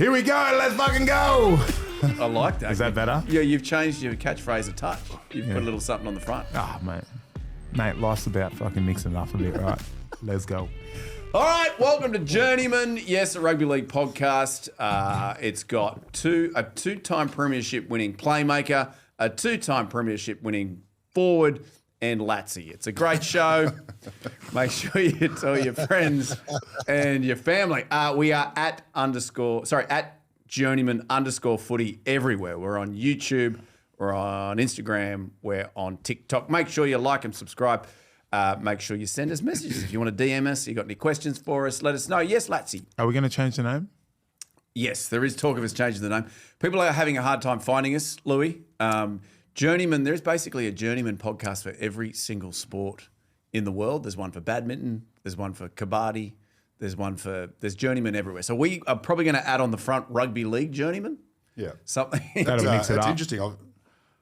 Here we go. Let's fucking go. I like that. Is that better? Yeah, you've changed your catchphrase a touch. You've put a little something on the front. Ah, mate. Mate, life's about fucking mixing it up a bit, right? Let's go. All right, welcome to Journeymen. Yes, a rugby league podcast. It's got a two-time premiership winning playmaker, a two-time premiership winning forward, and Latsy. It's a great show. Make sure you tell your friends and your family. We are at Journeyman_footy everywhere. We're on YouTube. We're on Instagram. We're on TikTok. Make sure you like and subscribe. Make sure you send us messages. If you want to DM us, you got any questions for us, let us know. Yes, Latsy. Are we going to change the name? Yes, there is talk of us changing the name. People are having a hard time finding us, Louis. Journeyman, there's basically a Journeyman podcast for every single sport in the world. There's one for badminton. There's one for kabaddi. There's Journeyman everywhere. So we are probably going to add on the front Rugby League Journeyman. Yeah. Something. That'll mix it It's up. interesting.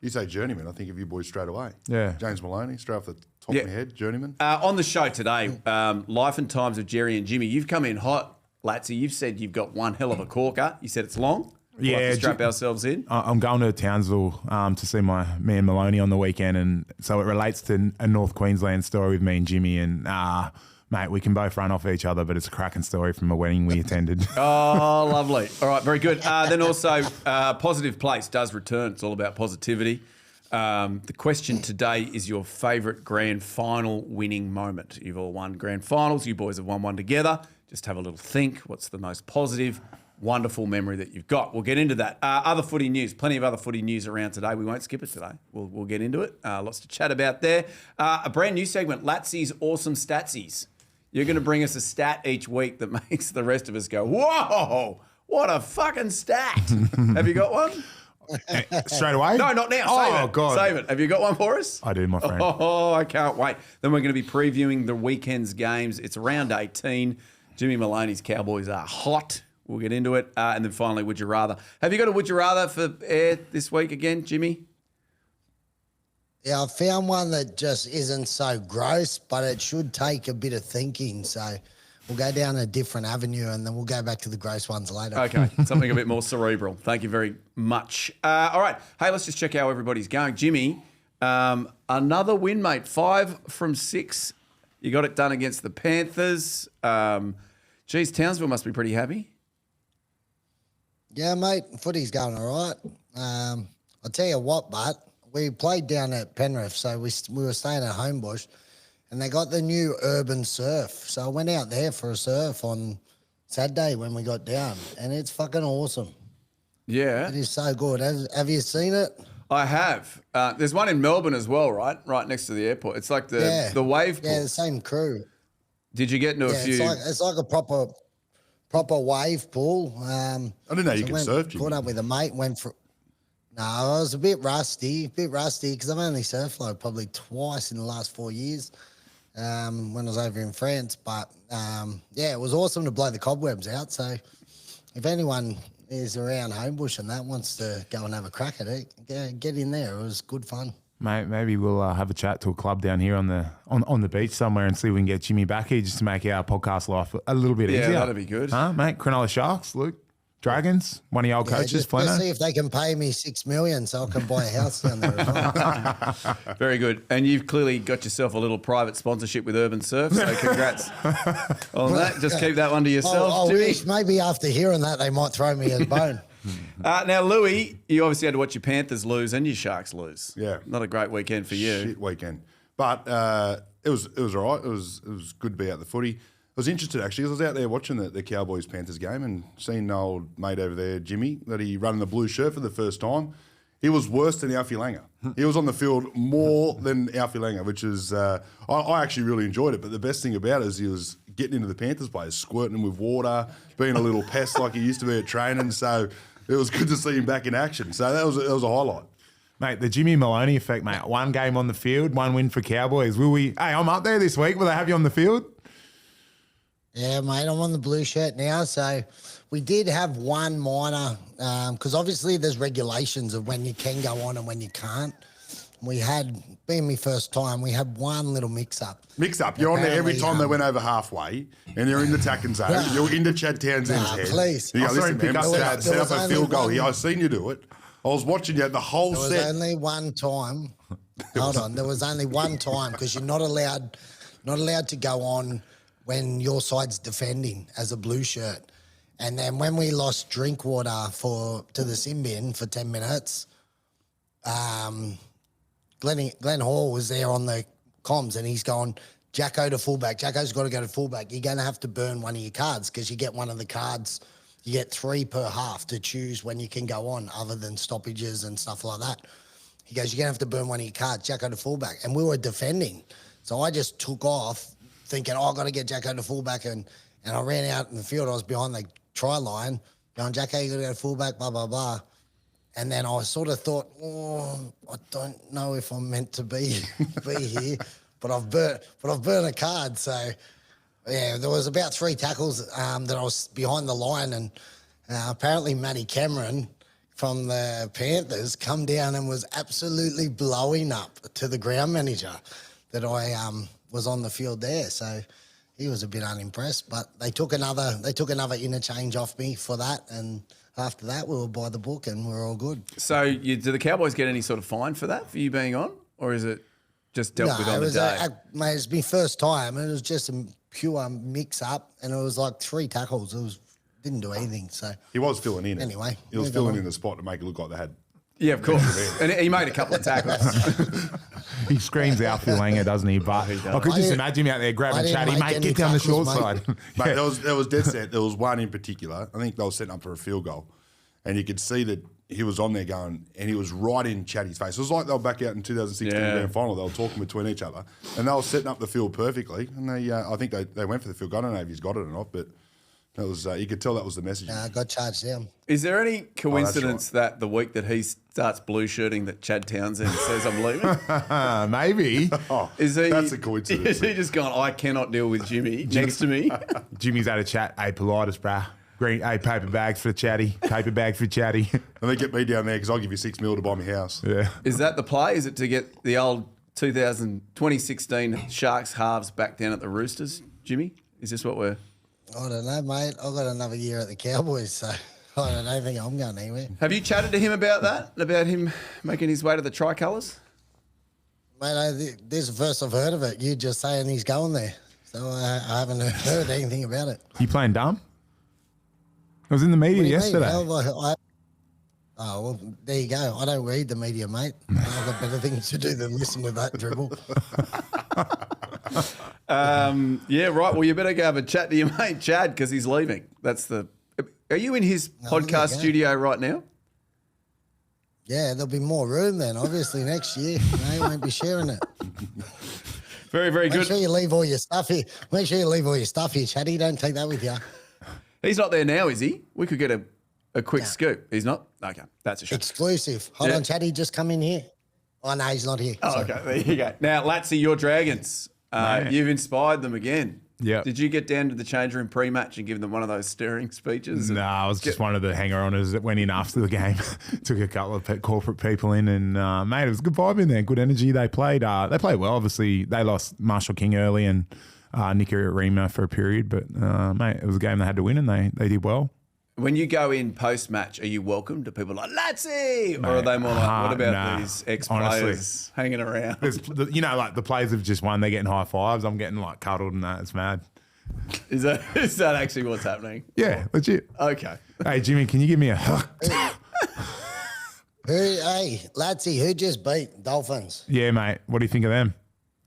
You say Journeyman, I think of you boys straight away. Yeah. James Maloney, straight off the top of my head, Journeyman. On the show today, Life and Times of Jerry and Jimmy. You've come in hot, Latsy. You've said you've got one hell of a corker. You said it's long. We'll have to strap ourselves in. I'm going to Townsville to see my man Maloney on the weekend, and so it relates to a North Queensland story with me and Jimmy. And mate, we can both run off each other, but it's a cracking story from a wedding we attended. Oh, lovely. All right, very good. Then also, Positive Place does return. It's all about positivity. The question today is your favourite grand final winning moment. You've all won grand finals. You boys have won one together. Just have a little think. What's the most positive, wonderful memory that you've got? We'll get into that. Other footy news. Plenty of other footy news around today. We won't skip it today. We'll get into it. Lots to chat about there. A brand new segment, Latsy's Awesome Statsies. You're going to bring us a stat each week that makes the rest of us go, whoa, what a fucking stat. Have you got one? Straight away? No, not now. Save it. God. Save it. Have you got one for us? I do, my friend. Oh, I can't wait. Then we're going to be previewing the weekend's games. It's round 18. Jimmy Maloney's Cowboys are hot. We'll get into it. And then finally, Would You Rather. Have you got a Would You Rather for air this week again, Jimmy? Yeah, I found one that just isn't so gross, but it should take a bit of thinking. So we'll go down a different avenue and then we'll go back to the gross ones later. Okay, something a bit more cerebral. Thank you very much. All right. Hey, let's just check how everybody's going. Jimmy, another win, mate. 5 from 6. You got it done against the Panthers. Geez, Townsville must be pretty happy. Yeah, mate, footy's going all right. I'll tell you what, but we played down at Penrith, so we were staying at Homebush, and they got the new urban surf. So I went out there for a surf on Saturday when we got down, and it's fucking awesome. Yeah. It is so good. Have you seen it? I have. There's one in Melbourne as well, right? Right next to the airport. It's like the wave pool. Yeah, the same crew. Did you get into a few? It's like a proper wave pool. I didn't know you could surf, Jimmy. Caught up with a mate, went for... No, I was a bit rusty because I've only surf floated probably twice in the last 4 years when I was over in France. But, yeah, it was awesome to blow the cobwebs out. So if anyone is around Homebush and that wants to go and have a crack at it, get in there. It was good fun. Mate, maybe we'll have a chat to a club down here on the beach somewhere and see if we can get Jimmy back here just to make our podcast life a little bit easier. Yeah, that'd be good. Huh, mate? Cronulla Sharks, Luke. Dragons, one of your old coaches, just Flano. see if they can pay me $6 million so I can buy a house down there as well. Very good. And you've clearly got yourself a little private sponsorship with Urban Surf, so congrats on that. Just keep that one to yourself, I Jimmy. wish maybe after hearing that they might throw me a bone. Now, Louis, you obviously had to watch your Panthers lose and your Sharks lose. Yeah. Not a great weekend for you. Shit weekend. But it was all right. It was good to be out the footy. I was interested, actually, 'cause I was out there watching the Cowboys-Panthers game and seeing old mate over there, Jimmy, that he run in the blue shirt for the first time. He was worse than Alfie Langer. He was on the field more than Alfie Langer, which is I actually really enjoyed it. But the best thing about it is he was getting into the Panthers players, squirting them with water, being a little pest like he used to be at training. So it was good to see him back in action. So that was a highlight. Mate, the Jimmy Maloney effect, mate. One game on the field, one win for Cowboys. Hey, I'm up there this week. Will they have you on the field? Yeah, mate, I'm on the blue shirt now. So we did have one minor, because obviously there's regulations of when you can go on and when you can't. being my first time, we had one little mix-up. Mix-up. You're on there every time they went over halfway and you're in the attacking zone. You're into Chad Townsend's head. Please. You go, listen, pick man, up Chad, set up a field goal here. one- I've seen you do it. I was watching you the whole There was set. only one time. Hold on. There was only one time because you're not allowed to go on when your side's defending as a blue shirt. And then when we lost Drinkwater to the sin bin for 10 minutes, Glenn Hall was there on the comms and he's going, Jacko to fullback. Jacko's got to go to fullback. You're going to have to burn one of your cards because you get one of the cards. You get 3 per half to choose when you can go on other than stoppages and stuff like that. He goes, you're going to have to burn one of your cards, Jacko to fullback. And we were defending. So I just took off thinking, I've got to get Jacko to fullback. And I ran out in the field. I was behind the try line going, Jacko, you got to go to fullback, blah, blah, blah. And then I sort of thought, I don't know if I'm meant to be here, but I've burnt a card. So, yeah, there was about 3 tackles that I was behind the line, and apparently Matty Cameron from the Panthers come down and was absolutely blowing up to the ground manager that I was on the field there. So he was a bit unimpressed, but they took another interchange off me for that, and after that, we were by the book and we were all good. So do the Cowboys get any sort of fine for that, for you being on? Or is it just dealt with on the day? Mate, it's my first time. And it was just a pure mix-up and it was like 3 tackles. Didn't do anything. So He was filling in. Anyway, He was filling in the spot to make it look like they had. Yeah, of course. And he made a couple of tackles. He screams out for Langer, doesn't he? But I could just imagine him out there grabbing Chatty, mate, get down the short side. Mate, there was dead set. There was one in particular. I think they were setting up for a field goal. And you could see that he was on there going, and he was right in Chatty's face. It was like they were back out in 2016 grand final. They were talking between each other. And they were setting up the field perfectly. And I think they went for the field goal. I don't know if he's got it or not, but that was you could tell that was the message. I got charged down. Is there any coincidence that the week that he starts blue shirting that Chad Townsend says I'm leaving? Maybe. That's a coincidence. Is he just gone, I cannot deal with Jimmy next to me? Jimmy's had a chat. Hey, politis, brah. Green, hey, paper bags for Chatty. Paper bag for Chatty. And they get me down there because I'll give you $6 million to buy my house. Yeah. Is that the play? Is it to get the old 2016 Sharks halves back down at the Roosters, Jimmy? Is this what we're... I don't know, mate. I've got another year at the Cowboys, so I don't think I'm going anywhere. Have you chatted to him about that? About him making his way to the Tricolours? Mate, this is the first I've heard of it. You just saying he's going there. So I haven't heard anything about it. You playing dumb? It was in the media yesterday. Well, there you go. I don't read the media, mate. I've got better things to do than listen to that dribble. Yeah, right. Well, you better go have a chat to your mate Chad because he's leaving. Are you in his podcast studio right now? Yeah, there'll be more room then, obviously, next year. No, you won't be sharing it. Very, very good. Make sure you leave all your stuff here. Make sure you leave all your stuff here, Chatty. Don't take that with you. He's not there now, is he? We could get a quick scoop. He's not? Okay, that's a shame. Exclusive. Hold on, Chatty, just come in here. Oh, no, he's not here. Oh, Sorry. okay, there you go. Now, Latsy, your Dragons. You've inspired them again. Yeah. Did you get down to the change room pre-match and give them one of those stirring speeches? No, I was just one of the hanger-oners that went in after the game. Took a couple of corporate people in and, mate, it was a good vibe in there, good energy. They played well. Obviously, they lost Marshall King early and Nicky Rima for a period. But, mate, it was a game they had to win and they did well. When you go in post-match, are you welcome to people like, Latsy? Or are they more like, what about these ex-players hanging around? Like the players have just won. They're getting high fives. I'm getting like cuddled and that. It's mad. Is that actually what's happening? Yeah, legit. Okay. Hey, Jimmy, can you give me a Hey, Latsy, who just beat Dolphins? Yeah, mate. What do you think of them?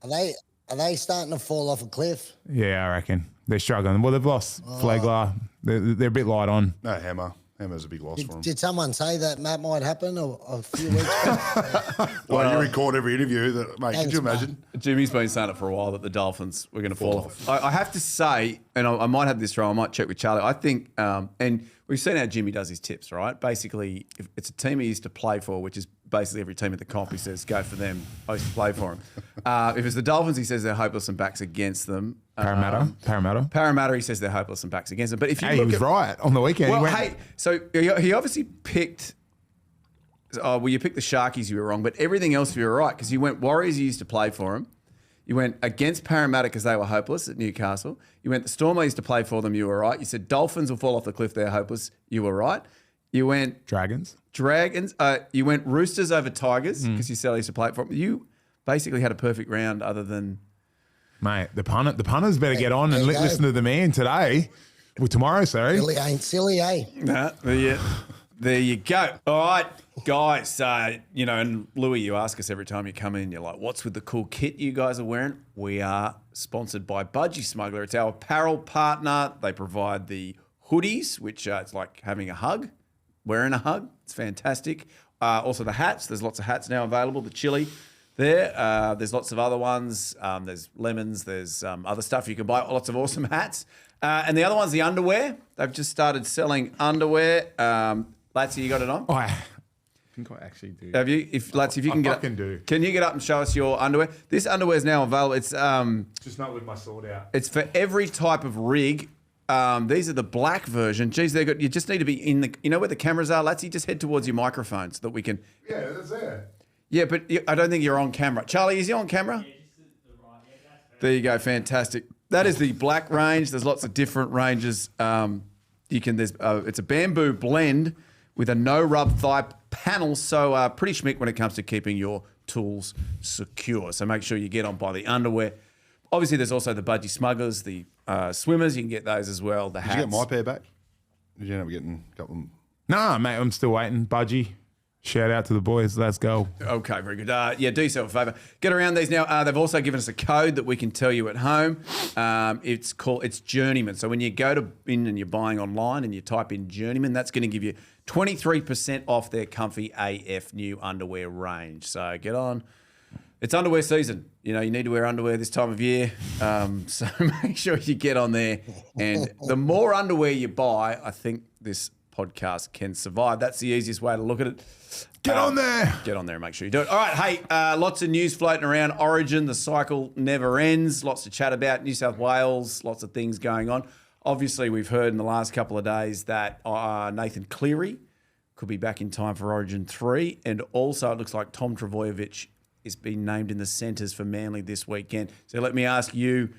Are they starting to fall off a cliff? Yeah, I reckon. They're struggling. Well, they've lost Flagler. They're a bit light on. No, Hammer. Hammer's a big loss for him. Did someone say that might happen a few weeks ago? Well, you record every interview. Mate, could you imagine? Jimmy's been saying it for a while that the Dolphins were going to fall off. I have to say, and I might have this wrong, I might check with Charlie. I think, and we've seen how Jimmy does his tips, right? Basically, if it's a team he used to play for, which is basically every team at the comp, he says, go for them. I used to play for them. If it's the Dolphins, he says they're hopeless and backs against them. Parramatta, he says they're hopeless and backs against them. But if you he was right on the weekend. Well, so he obviously picked oh, well, you picked the Sharkies, you were wrong, but everything else you were right because you went Warriors, you used to play for them. You went against Parramatta because they were hopeless at Newcastle. You went the Storm, I used to play for them, you were right. You said Dolphins will fall off the cliff, they're hopeless, you were right. You went Dragons. You went Roosters over Tigers because you said I used to play for them. You basically had a perfect round other than... Mate, the punters better get on and listen to the man today. Well, tomorrow, sorry. Silly ain't silly, eh? Nah, there you go. All right, guys. And Louis, you ask us every time you come in, you're like, what's with the cool kit you guys are wearing? We are sponsored by Budgie Smuggler. It's our apparel partner. They provide the hoodies, which it's like having a hug, wearing a hug. It's fantastic. Also the hats. There's lots of hats now available. The chili there. There's lots of other ones. There's lemons. There's other stuff you can buy. Lots of awesome hats. And the other one's the underwear. They've just started selling underwear. Latsy, you got it on? Oh, I think I actually do. Have you? Latsy, if you can get up, do. Can you get up and show us your underwear? This underwear is now available. It's just not with my sword out. It's for every type of rig. These are the black version. Geez, they're good. You just need to be in the. You know where the cameras are, Latsy? Just head towards your microphone so that we can. Yeah, that's there. Yeah, but I don't think you're on camera. Charlie, is he on camera? Yeah, just the right. Yeah, that's there you go. Fantastic. That is the black range. There's lots of different ranges. It's a bamboo blend with a no rub thigh panel. So pretty schmick when it comes to keeping your tools secure. So make sure you get on by the underwear. Obviously, there's also the Budgie Smugglers, the swimmers. You can get those as well. The hats. Did you get my pair back? Did you end up getting a couple? Nah, mate, I'm still waiting. Budgie. Shout out to the boys. Let's go. Okay, very good. Do yourself a favour. Get around these now. They've also given us a code that we can tell you at home. It's Journeymen. So when you go in and you're buying online and you type in Journeymen, that's going to give you 23% off their comfy AF new underwear range. So get on. It's underwear season. You need to wear underwear this time of year. So make sure you get on there. And the more underwear you buy, I think this podcast can survive. That's the easiest way to look at it. Get on there. Get on there and make sure you do it. All right, hey, lots of news floating around. Origin, the cycle never ends. Lots to chat about. New South Wales, lots of things going on. Obviously, we've heard in the last couple of days that Nathan Cleary could be back in time for Origin 3. And also, it looks like Tom Trbojevic is being named in the centres for Manly this weekend. So let me ask you,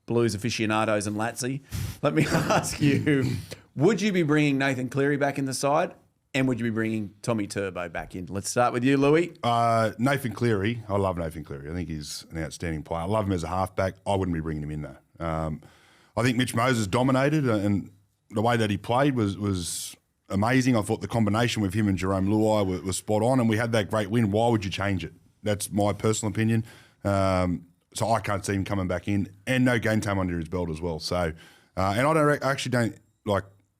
Blues aficionados and Latsy, let me ask you, would you be bringing Nathan Cleary back in the side? And would you be bringing Tommy Turbo back in? Let's start with you, Louis. Nathan Cleary. I love Nathan Cleary. I think he's an outstanding player. I love him as a halfback. I wouldn't be bringing him in, though. I think Mitch Moses dominated, and the way that he played was amazing. I thought the combination with him and Jerome Luai was spot on, and we had that great win. Why would you change it? That's my personal opinion. So I can't see him coming back in, and no game time under his belt as well. So, and I actually don't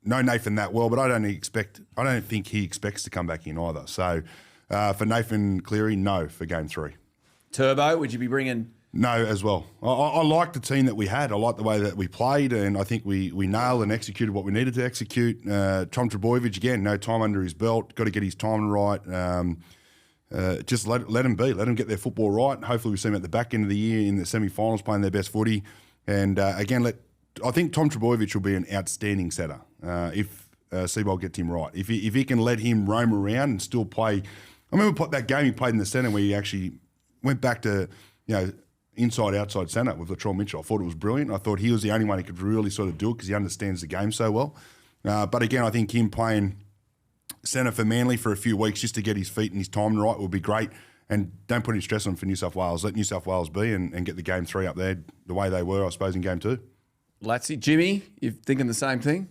know Nathan that well, but I don't think he expects to come back in either. So, for Nathan Cleary, no for game 3. Turbo, would you be bringing? No, as well. I like the team that we had. I like the way that we played, and I think we nailed and executed what we needed to execute. Tom Trbojevic, again, no time under his belt. Got to get his time right. Just let him be. Let him get their football right. Hopefully we see them at the back end of the year in the semi-finals playing their best footy. And again, I think Tom Trbojevic will be an outstanding setter if Seabold gets him right. If he can let him roam around and still play. I remember that game he played in the centre where he actually went back to inside-outside centre with Latrell Mitchell. I thought it was brilliant. I thought he was the only one who could really sort of do it because he understands the game so well. But again, I think him playing centre for Manly for a few weeks just to get his feet and his time right would be great. And don't put any stress on for New South Wales. Let New South Wales be and get the game 3 up there the way they were, I suppose, in game 2. Latsy, Jimmy, you thinking the same thing?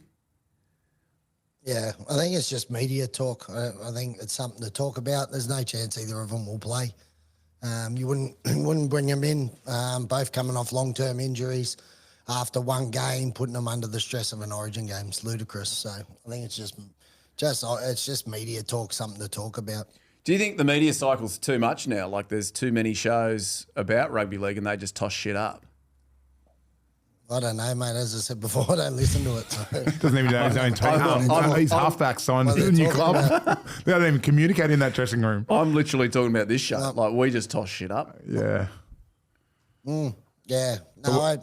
Yeah, I think it's just media talk. I think it's something to talk about. There's no chance either of them will play. You wouldn't bring them in, both coming off long-term injuries after one game, putting them under the stress of an Origin game. It's ludicrous. So I think it's just media talk, something to talk about. Do you think the media cycle's too much now? Like there's too many shows about rugby league and they just toss shit up? I don't know, mate. As I said before, I don't listen to it. So. Doesn't even know his own team. He's halfback signed to the new club. They don't even communicate in that dressing room. I'm literally talking about this show. Like we just toss shit up. Yeah. Yeah. No,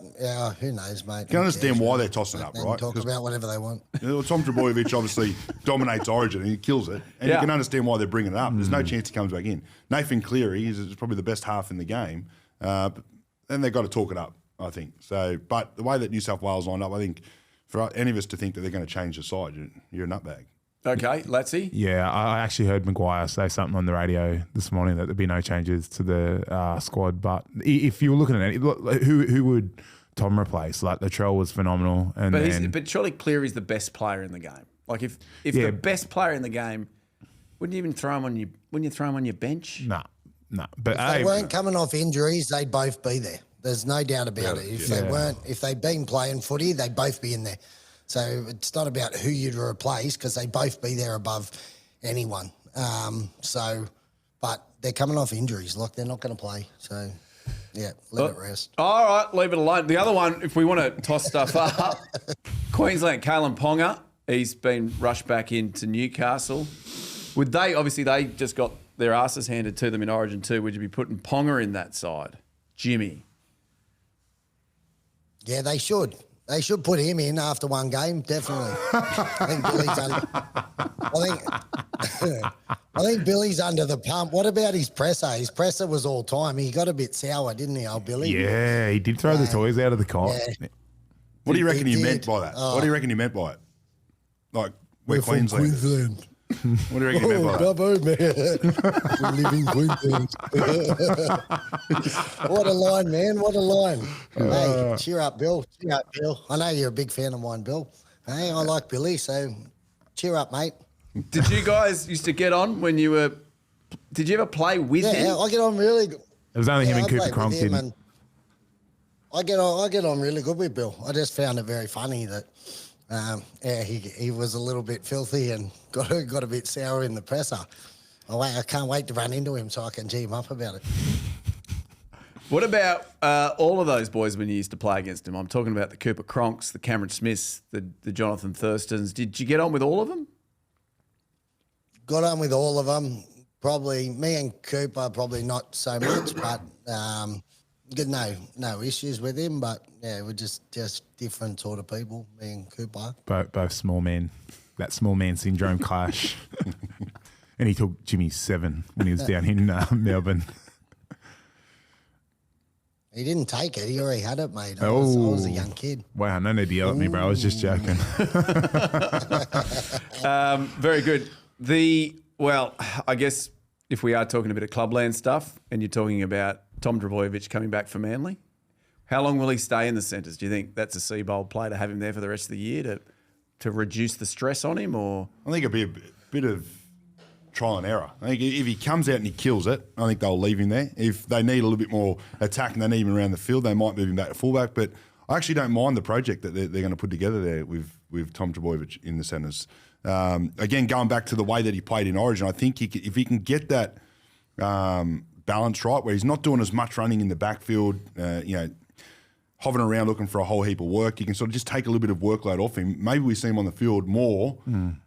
who knows, mate? You can understand why they're tossing up, They right? can talk about whatever they want. Tom Trbojevic obviously dominates Origin and he kills it. And you can understand why they're bringing it up. There's no chance he comes back in. Nathan Cleary is probably the best half in the game. But then they've got to talk it up, I think. So, but the way that New South Wales lined up, I think for any of us to think that they're going to change the side, you're a nutbag. Okay, Latsy? Yeah, I actually heard Maguire say something on the radio this morning that there'd be no changes to the squad. But if you were looking at it, who would Tom replace? Like, Latrell was phenomenal. But surely Cleary's the best player in the game. Like, if the best player in the game, wouldn't you even throw him on your bench? No. But if they weren't coming off injuries, they'd both be there. There's no doubt about it. If they'd been playing footy, they'd both be in there. So it's not about who you'd replace because they'd both be there above anyone. But they're coming off injuries. Like, they're not going to play. So, yeah, let it rest. All right, leave it alone. The other one, if we want to toss stuff up, Queensland, Kalen Ponga, he's been rushed back into Newcastle. They just got their asses handed to them in Origin 2. Would you be putting Ponga in that side? Jimmy? Yeah, they should. They should put him in after one game, definitely. I think Billy's under the pump. What about his presser? His presser was all time. He got a bit sour, didn't he, old Billy? Yeah, he did throw the toys out of the cot. Yeah. What do you reckon he meant by that? What do you reckon he meant by it? Like, we're Queensland. What do you reckon he meant by that? Bravo, man. We live in Queensland. What a line, man. What a line. Hey, cheer up, Bill. Cheer up, Bill. I know you're a big fan of mine, Bill. Hey, I like Billy, so cheer up, mate. Did you guys used to get on when you were... Did you ever play with him? Yeah, I get on really good. It was only him and Cooper Cronk didn't. I get on really good with Bill. I just found it very funny that... he was a little bit filthy and got a bit sour in the presser. I can't wait to run into him so I can G him up about it. What about all of those boys when you used to play against him? I'm talking about the Cooper Cronks, the Cameron Smiths, the Jonathan Thurstons. Did you get on with all of them? Got on with all of them. Probably me and Cooper, probably not so much, but no issues with him. But yeah, we're just different sort of people, me and Cooper. Both small men. That small man syndrome clash. And he took Jimmy 7 when he was down in Melbourne. He didn't take it. He already had it, mate. I was a young kid. Wow, no need to yell at me, bro. I was just joking. Very good. I guess if we are talking a bit of clubland stuff and you're talking about Tom Trbojevic coming back for Manly, how long will he stay in the centres? Do you think that's a Seabold play to have him there for the rest of the year to reduce the stress on him? Or I think it'd be a bit of trial and error. I think if he comes out and he kills it, I think they'll leave him there. If they need a little bit more attack and they need him around the field, they might move him back to fullback. But I actually don't mind the project that they're going to put together there with Tom Trbojevic in the centres. Again, going back to the way that he played in Origin, I think if he can get that balance right, where he's not doing as much running in the backfield, hovering around looking for a whole heap of work, you can sort of just take a little bit of workload off him. Maybe we see him on the field more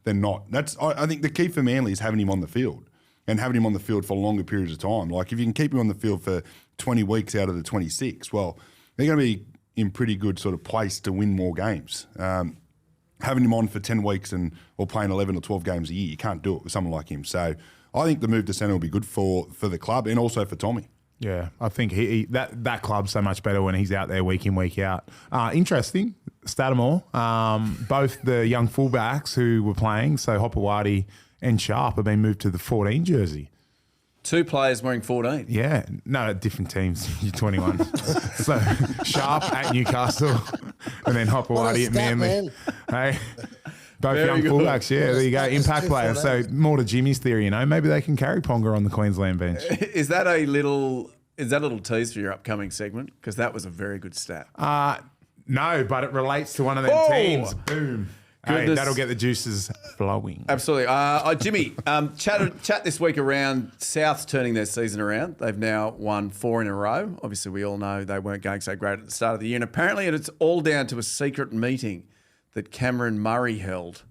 than not. I think the key for Manly is having him on the field and having him on the field for longer periods of time. Like if you can keep him on the field for 20 weeks out of the 26, well, they're going to be in pretty good sort of place to win more games. Having him on for 10 weeks or playing 11 or 12 games a year, you can't do it with someone like him. So I think the move to centre will be good for the club and also for Tommy. Yeah, I think that club's so much better when he's out there week in, week out. Interesting, Latimore, both the young fullbacks who were playing, so Hopewadi and Sharp, have been moved to the 14 jersey. 2 players wearing 14? Yeah, no, different teams. You're 21. So Sharp at Newcastle and then Hopewadi at Manly. Man. Hey, both Very young good. fullbacks, yeah, there you go, impact players. So more to Jimmy's theory, maybe they can carry Ponga on the Queensland bench. Is that a little tease for your upcoming segment? Because that was a very good stat. No, but it relates to one of them teams. Boom. Hey, Goodness. that'll get the juices flowing. Absolutely. Jimmy, chat this week around South's turning their season around. They've now won 4 in a row. Obviously, we all know they weren't going so great at the start of the year. And apparently it's all down to a secret meeting that Cameron Murray held.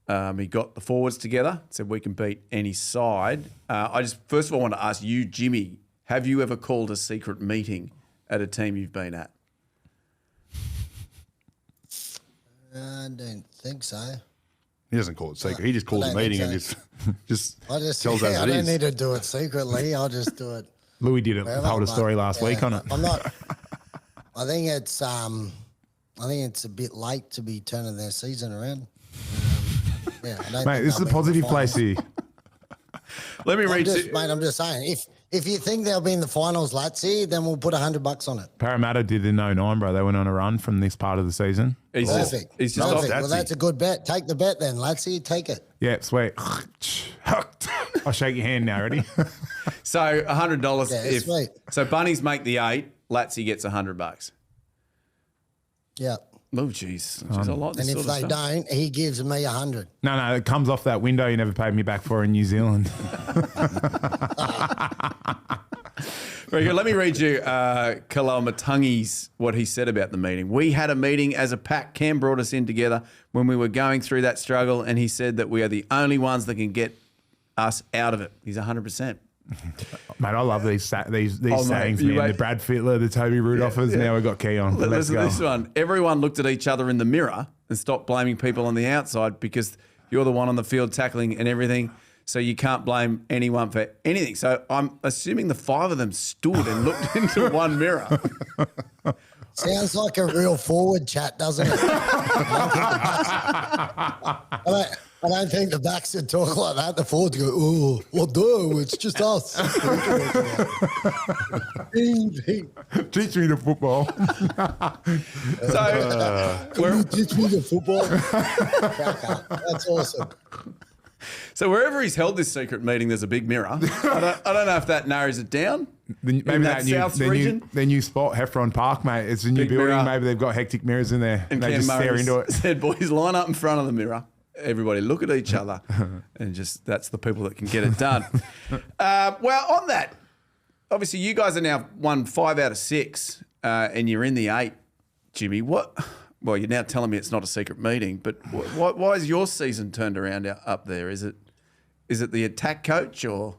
He got the forwards together, said we can beat any side. I just first of all want to ask you, Jimmy, have you ever called a secret meeting at a team you've been at? I don't think so. He doesn't call it secret. He just calls a meeting and just tells us I it don't is. need to do it secretly. I'll just do it. Louis did it. Told a story last week on it. I'm not. I think it's a bit late to be turning their season around. Yeah, I don't Mate, think this is they'll a be in the positive place finals. here. Let me read Mate, I'm just saying, if you think they'll be in the finals, Latsy, then we'll put $100 on it. Parramatta did in 09, bro. They went on a run from this part of the season. He's Perfect. He's just Perfect. off. Well, that's a good bet. Take the bet then, Latsy. Take it. Yeah, sweet. I'll shake your hand now. Ready? So $100. Yeah, sweet. So Bunnies make the 8, Latsy gets $100. Yeah. Oh, jeez. I like this And if sort of they stuff. don't, he gives me 100. No, it comes off that window you never paid me back for in New Zealand. Very good. Let me read you Kalamatangi's what he said about the meeting. We had a meeting as a pack. Cam brought us in together when we were going through that struggle, and he said that we are the only ones that can get us out of it. He's 100%. Mate, I love these sayings, mate, man. The Brad Fittler, the Toby Rudolphers. Now we've got Keon. Let's Listen go. to this one. Everyone looked at each other in the mirror and stopped blaming people on the outside because you're the one on the field tackling and everything. So you can't blame anyone for anything. So I'm assuming the 5 of them stood and looked into one mirror. Sounds like a real forward chat, doesn't it? I don't think the backs would talk like that. The forwards go, oh, well, no, it's just us. Teach me the football. So, You teach me the football. That's awesome. so wherever he's held this secret meeting, there's a big mirror. I don't know if that narrows it down. Maybe that South region? their new spot, Heffron Park, mate. It's a new Big building. mirror. Maybe they've got hectic mirrors in there. And they Cam just stare Murray into it. said, boys, line up in front of the mirror. Everybody look at each other. And just that's the people that can get it done. Well, on that, obviously you guys are now won 5 out of 6 and you're in the 8, Jimmy. Well, you're now telling me it's not a secret meeting, but why is your season turned around up there? Is it the attack coach or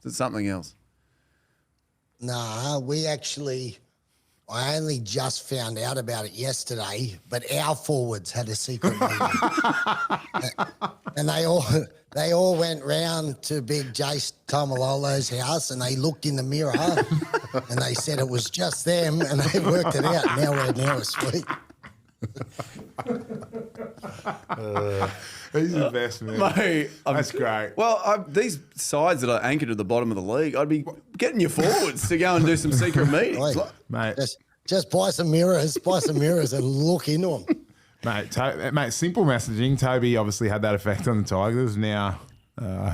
is it something else? Nah, I only just found out about it yesterday, but our forwards had a secret meeting. And they all went round to big Jace Tomalolo's house and they looked in the mirror and they said it was just them and they worked it out. Now we're asleep. He's the best, man. Mate, That's great. Well, these sides that are anchored at the bottom of the league, I'd be getting your forwards to go and do some secret meetings. Oi, Mate. just buy some mirrors and look into them. Mate, simple messaging. Toby obviously had that effect on the Tigers. Now,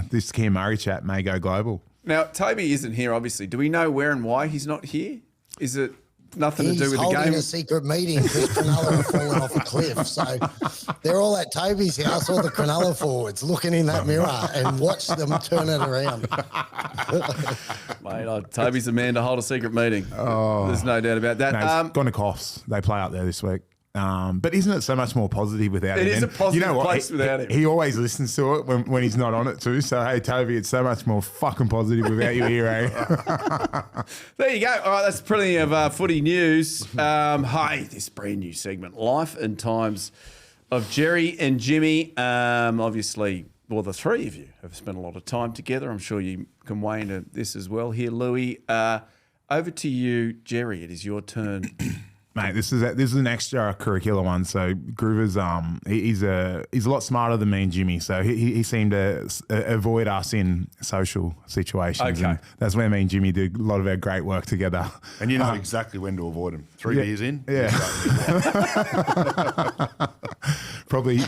this Cam Murray chat may go global. Now, Toby isn't here, obviously. Do we know where and why he's not here? Is it nothing to do with the holding game? a secret meeting because Cronulla have fallen off a cliff. So they're all at Toby's house, all the Cronulla forwards, looking in that mirror and watch them turn it around. Mate, Toby's the man to hold a secret meeting. There's no doubt about that. No, it's gone to Coffs. They play up there this week. But isn't it so much more positive without him? It is And a positive you know what? place without him. He always listens to it when he's not on it too. So, hey, Toby, it's so much more fucking positive without you here, eh? There you go. All right, that's plenty of footy news. Hey, this brand new segment, Life and Times of Jerry and Jimmy. Obviously, well, the 3 of you have spent a lot of time together. I'm sure you can weigh into this as well here, Louis. Over to you, Jerry. It is your turn. Mate, this is an extracurricular one. So Groover's he's a lot smarter than me and Jimmy. So he seemed to avoid us in social situations. Okay. And that's where me and Jimmy did a lot of our great work together. And you know exactly when to avoid him. 3 beers in. Yeah. Probably,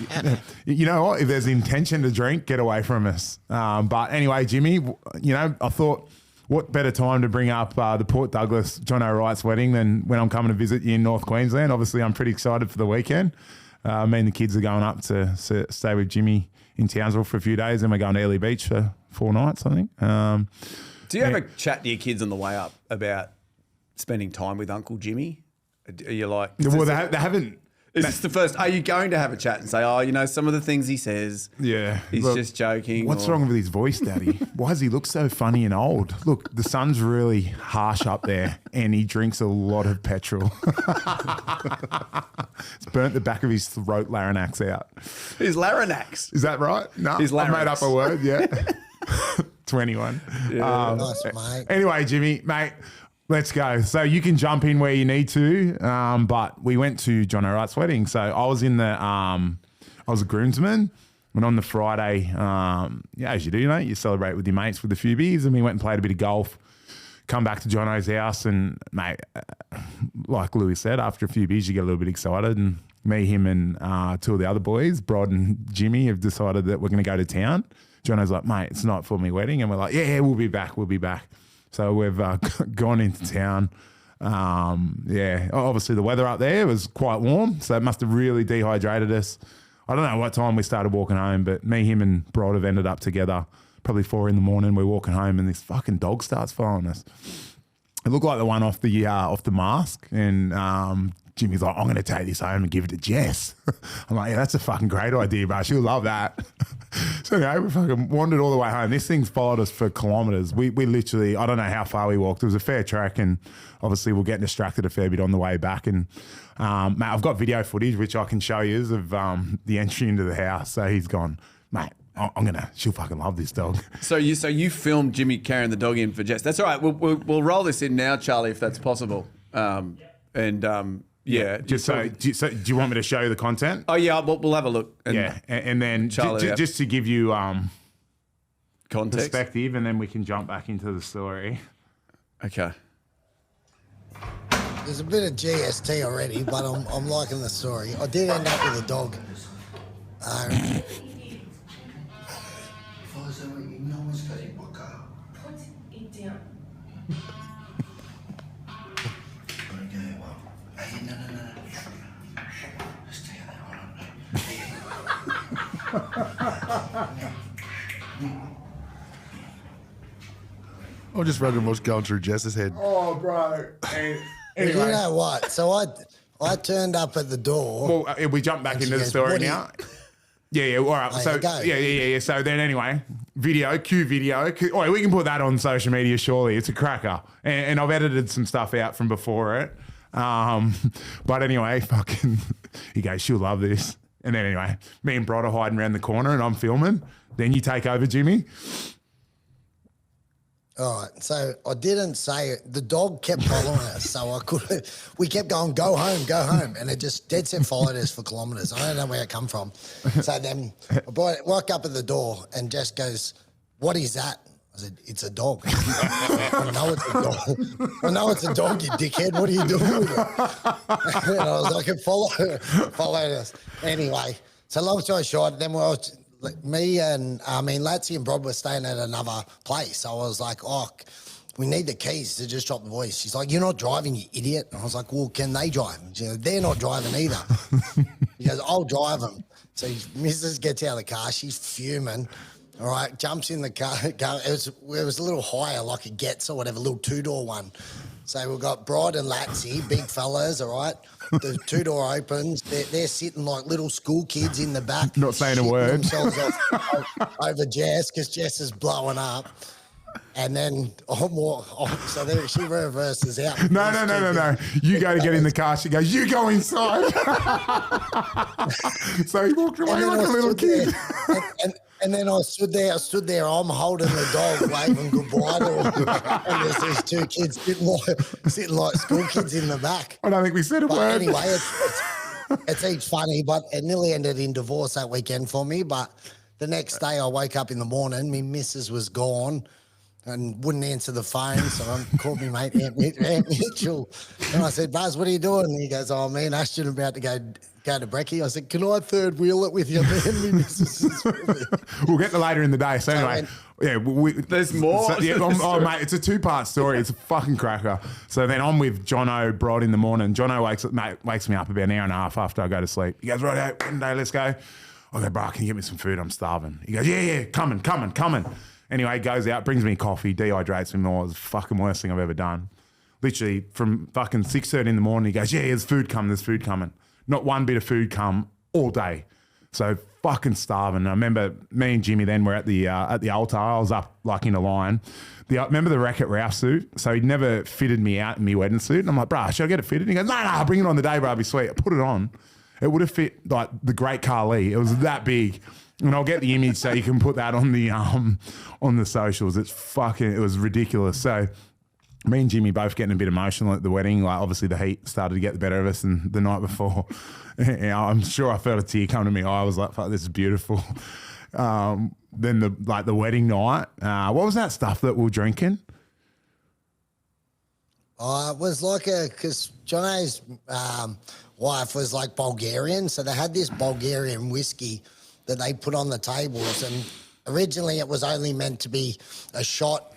you know what? If there's intention to drink, get away from us. But anyway, Jimmy, I thought, what better time to bring up the Port Douglas John O'Wright's wedding than when I'm coming to visit you in North Queensland. Obviously, I'm pretty excited for the weekend. Me and the kids are going up to stay with Jimmy in Townsville for a few days, and we're going to Airlie Beach for 4 nights, I think. Do you have a chat to your kids on the way up about spending time with Uncle Jimmy? Are you like... Well, they haven't... Is this the first? Are you going to have a chat and say, oh, some of the things he says, Yeah. he's Look, just joking? What's wrong with his voice, Daddy? Why does he look so funny and old? Look, the sun's really harsh up there and he drinks a lot of petrol. It's burnt the back of his throat larynx out. His larynx. Is that right? No, His I made larynx. up a word, yeah. 21. Nice, mate. Anyway, Jimmy, mate, let's go. So you can jump in where you need to, but we went to John O'Wright's wedding. So I was in the, I was a groomsman. And on the Friday, as you do, mate, you celebrate with your mates with a few beers, and we went and played a bit of golf. Come back to Jono's house, and mate, like Louis said, after a few beers, you get a little bit excited. And me, him, and two of the other boys, Brod and Jimmy, have decided that we're going to go to town. Jono's like, mate, it's not for me wedding, and we're like, yeah, we'll be back. So we've gone into town. Obviously the weather up there was quite warm, so it must have really dehydrated us. I don't know what time we started walking home, but me, him, and Brod have ended up together. Probably 4 a.m. We're walking home, and this fucking dog starts following us. It looked like the one off the mask, and Jimmy's like, I'm going to take this home and give it to Jess. I'm like, yeah, that's a fucking great idea, bro. She'll love that. So anyway, we fucking wandered all the way home. This thing's followed us for kilometres. We literally, I don't know how far we walked. It was a fair trek, and obviously we're getting distracted a fair bit on the way back. And mate, I've got video footage which I can show you of the entry into the house. So he's gone, mate, she'll fucking love this dog. So you filmed Jimmy carrying the dog in for Jess. That's all right. We'll roll this in now, Charlie, if that's possible. Yeah. Do you want me to show you the content? Oh yeah, we'll have a look. And then Charlie, just to give you context, perspective, and then we can jump back into the story. Okay. There's a bit of GST already, but I'm liking the story. I did end up with a dog. I'm just wondering what's going through Jess's head. Oh, bro. You know what? So I turned up at the door. Well, we jump back into the goes, story now. Yeah. All right. So go. yeah. So then anyway, cue video. Oh, we can put that on social media. Surely it's a cracker, and I've edited some stuff out from before it. But anyway, fucking, he goes, she'll love this. And then anyway, me and Brod are hiding around the corner, and I'm filming. Then you take over, Jimmy. All right, so I didn't say it. The dog kept following us, so we kept going, go home, and it just dead set followed us for kilometres. I don't know where it come from. So then I walk up at the door, and Jess goes, what is that? I said, it's a dog. I know it's a dog. I know it's a dog, you dickhead. What are you doing with it? And I was like, it followed us. Anyway, so long story short, then Latsy and Brod were staying at another place. So I was like, we need the keys to just drop the voice. She's like, you're not driving, you idiot. And I was like, well, can they drive? She goes, they're not driving either. He goes, I'll drive them. So Mrs. gets out of the car. She's fuming. All right, jumps in the car. It was a little higher, like a Getz or whatever, little two-door one. So we've got Brod and Latsy, big fellas, all right? The two-door opens. They're sitting like little school kids in the back. Not saying a word. Themselves over Jess, because Jess is blowing up. And then so she reverses out. No. You go to get in the car. She goes, you go inside. So he walked away like a little kid. And then I stood there, I'm holding the dog, waving goodbye to him. And there's these two kids sitting like school kids in the back. I don't think we said a word. Anyway, it's each funny, but it nearly ended in divorce that weekend for me. But the next day I woke up in the morning, my missus was gone and wouldn't answer the phone. So I called me mate, Aunt Mitchell. And I said, Buzz, what are you doing? And he goes, oh, me and Ashton are about to go to brekkie. I said, can I third wheel it with you, man? My missus is with me. We'll get to later in the day. So anyway, there's more. So, mate, it's a 2-part story. It's a fucking cracker. So then I'm with Jono, Brod in the morning. Jono wakes me up about an hour and a half after I go to sleep. He goes, right, one day, let's go. I go, bro, can you get me some food? I'm starving. He goes, yeah, coming. Anyway, he goes out, brings me coffee, dehydrates me more. It's the fucking worst thing I've ever done. Literally from fucking 6:30 in the morning, he goes, yeah, there's food coming. not one bit of food come all day. So fucking starving. I remember me and Jimmy then were at the altar. I was up like in a line. Remember the Wreck-It Ralph suit? So he'd never fitted me out in my wedding suit. And I'm like, bruh, should I get it fitted? And he goes, no, bring it on the day, bro. It'll be sweet. I put it on. It would have fit like the Great Khali. It was that big. And I'll get the image so you can put that on the socials. It was ridiculous. So me and Jimmy both getting a bit emotional at the wedding. Like obviously the heat started to get the better of us, and the night before, I'm sure I felt a tear come to me. I was like, "Fuck, this is beautiful." Then the wedding night. What was that stuff that we were drinking? It was like because Johnny's wife was like Bulgarian, so they had this Bulgarian whiskey that they put on the tables, and originally it was only meant to be a shot,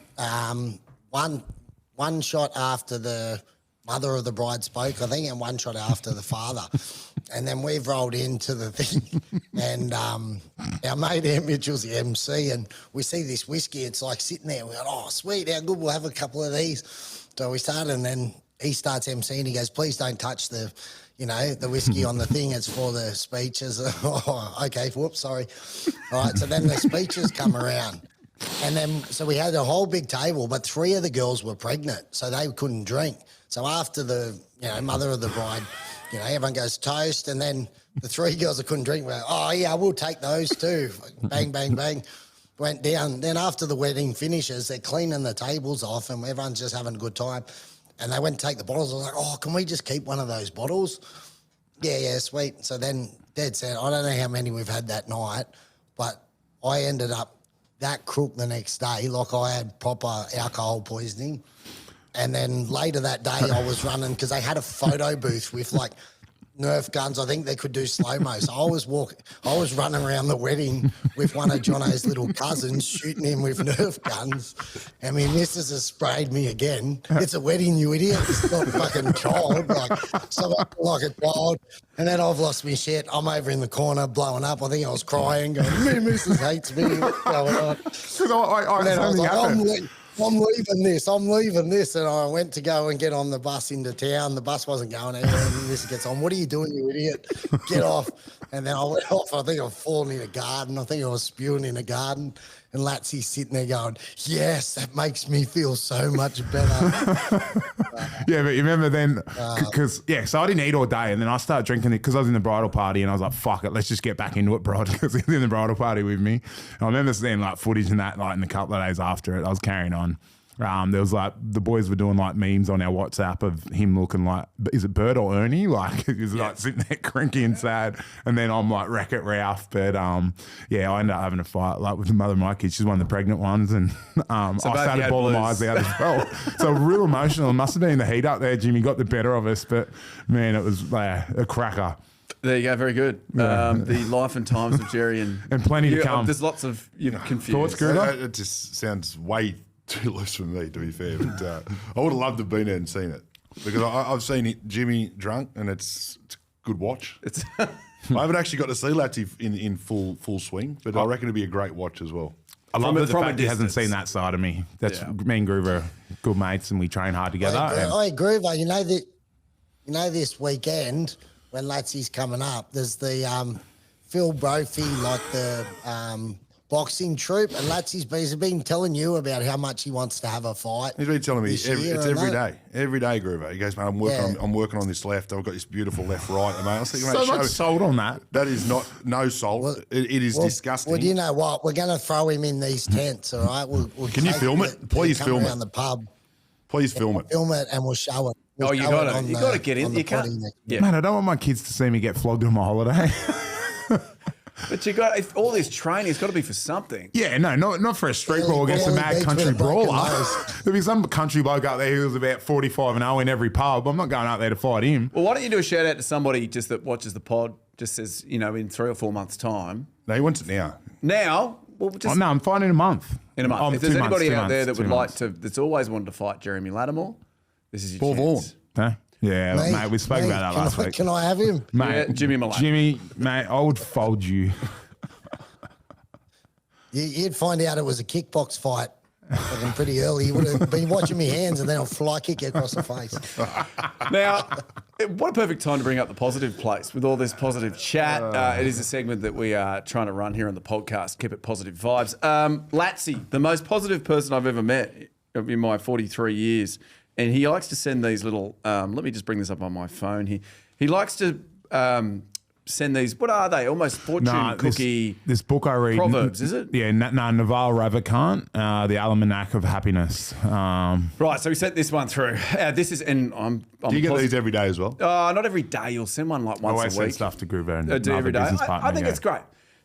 one shot after the mother of the bride spoke, I think, and one shot after the father. And then we've rolled into the thing, and our mate Mitchell's the MC, and we see this whiskey. It's like sitting there. We go, oh, sweet, how good, we'll have a couple of these. So we started, and then he starts MC, and he goes, please don't touch the whiskey on the thing. It's for the speeches. Oh, okay, whoops, sorry. All right, so then the speeches come around. And then, so we had a whole big table, but 3 of the girls were pregnant, so they couldn't drink. So after the, mother of the bride, everyone goes toast, and then the 3 girls that couldn't drink were, oh yeah, we'll take those too. Bang, bang, bang. Went down. Then after the wedding finishes, they're cleaning the tables off, and everyone's just having a good time. And they went to take the bottles. I was like, oh, can we just keep one of those bottles? Yeah, sweet. So then Dad said, I don't know how many we've had that night, but I ended up that crook the next day. Like I had proper alcohol poisoning. And then later that day I was running because they had a photo booth with like Nerf guns. I think they could do slow-mo. So I was running around the wedding with one of Jono's little cousins shooting him with Nerf guns. And my missus has sprayed me again. It's a wedding, you idiot. It's not a fucking child. So I feel like a child. And then I've lost my shit. I'm over in the corner blowing up. I think I was crying, going, my missus hates me. What's going on? And then I was like, I'm leaving this. And I went to go and get on the bus into town. The bus wasn't going anywhere. And this gets on. What are you doing, you idiot? Get off. And then I went off. I think I was falling in a garden. I think I was spewing in a garden. And Latsy's sitting there going, yes, that makes me feel so much better. Yeah, but you remember then, so I didn't eat all day, and then I started drinking it because I was in the bridal party, and I was like, fuck it, let's just get back into it, bro, because he was in the bridal party with me. And I remember seeing like footage and that, like in the couple of days after it, I was carrying on. There was like, the boys were doing like memes on our WhatsApp of him looking like, is it Bert or Ernie? Like, he's like sitting there cranky and sad. And then I'm like Wreck-It Ralph. But I ended up having a fight like with the mother of my kids. She's one of the pregnant ones. And I started bawling my eyes out as well. So real emotional. It must have been the heat up there, Jimmy, got the better of us. But man, it was a cracker. There you go, very good. The life and times of Jerry and plenty to come. There's lots of confused. Thoughts, Gruber? It just sounds way too loose for me, to be fair. But I would have loved to have been there and seen it because I've seen Jimmy drunk, and it's a good watch. I haven't actually got to see Latsy in full swing, but I reckon it'd be a great watch as well. I love the fact he hasn't seen that side of me. That's me and Groover are good mates, and we train hard together. Hey, Groover, this weekend when Latsy's coming up, there's the Phil Brophy, like the boxing troop, and Latsy's been telling you about how much he wants to have a fight. He's been telling me it's every day, Groover. He goes, mate, I'm working on this left. I've got this beautiful left right, mate. I was thinking, so much salt on that. That is no salt. Well, it is disgusting. Well, you know what? We're going to throw him in these tents, all right? We'll Can you film it? Please film it. Around the pub. Please film it. Film it, and we'll show it. You got to get in. You can't. Yeah. Man, I don't want my kids to see me get flogged on my holiday. But all this training, it's got to be for something. Yeah, no, not for a street brawl against a mad country brawler. There'll be some country bloke out there who's about 45-0 in every pub. I'm not going out there to fight him. Well, why don't you do a shout out to somebody just that watches the pod, just says, in 3 or 4 months' time. No, he wants it now. Now? Well, no, I'm fighting in a month. In a month. If there's anybody out there that would like to, that's always wanted to fight Jeremy Latimore, this is your chance. Huh? Yeah, mate, we spoke about that last week. Can I have him? Mate, Jimmy Maloney. Jimmy, mate, I would fold you. You'd find out it was a kickbox fight pretty early. You would have been watching me hands, and then I'll fly kick you across the face. Now, What a perfect time to bring up the positive place with all this positive chat. It is a segment that we are trying to run here on the podcast. Keep it positive vibes. Latsy, the most positive person I've ever met in my 43 years. And he likes to send these little, let me just bring this up on my phone here. He likes to send these, what are they? Almost fortune cookie. This book I read. Proverbs, is it? Yeah, Naval Ravikant, The Almanac of Happiness. Right, so we sent this one through. This is, and I'm Do you get these every day as well? Not every day. You'll send one like once Always a week. send stuff to Gruber and Do every day. I think it's great.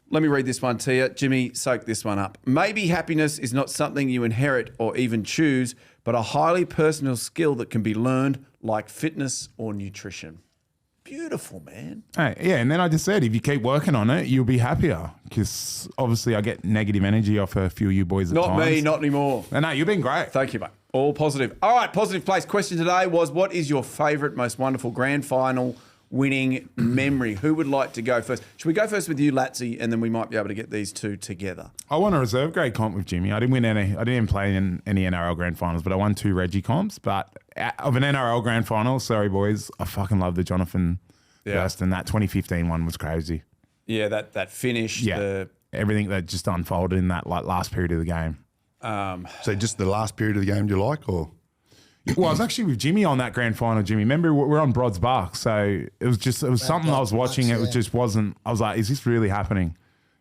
Let me read this one to you. Jimmy, soak this one up. Maybe happiness is not something you inherit or even choose, but a highly personal skill that can be learned, like fitness or nutrition. Beautiful, man. Hey, yeah, and then I just said, if you keep working on it, you'll be happier. Because obviously I get negative energy off a few of you boys at times. Not me, not anymore. No, you've been great. Thank you, mate. All positive. All right, positive place. Question today was, what is your favourite, most wonderful grand final winning memory? Who would like to go first? Should we go first with you, Latsy, and then we might be able to get these two together? I won a reserve grade comp with Jimmy. I didn't win any. I didn't even play in any NRL grand finals, but I won 2 Reggie comps. But of an NRL grand final, sorry boys, I fucking love the Jonathan Burst, and that 2015 one was crazy. Yeah, that finish. Yeah, everything that just unfolded in that last period of the game. So just the last period of the game, do you like, or? Well, I was actually with Jimmy on that grand final, Jimmy. Remember, we're on Broads Bark, so it was something I was watching. It just wasn't. I was like, is this really happening?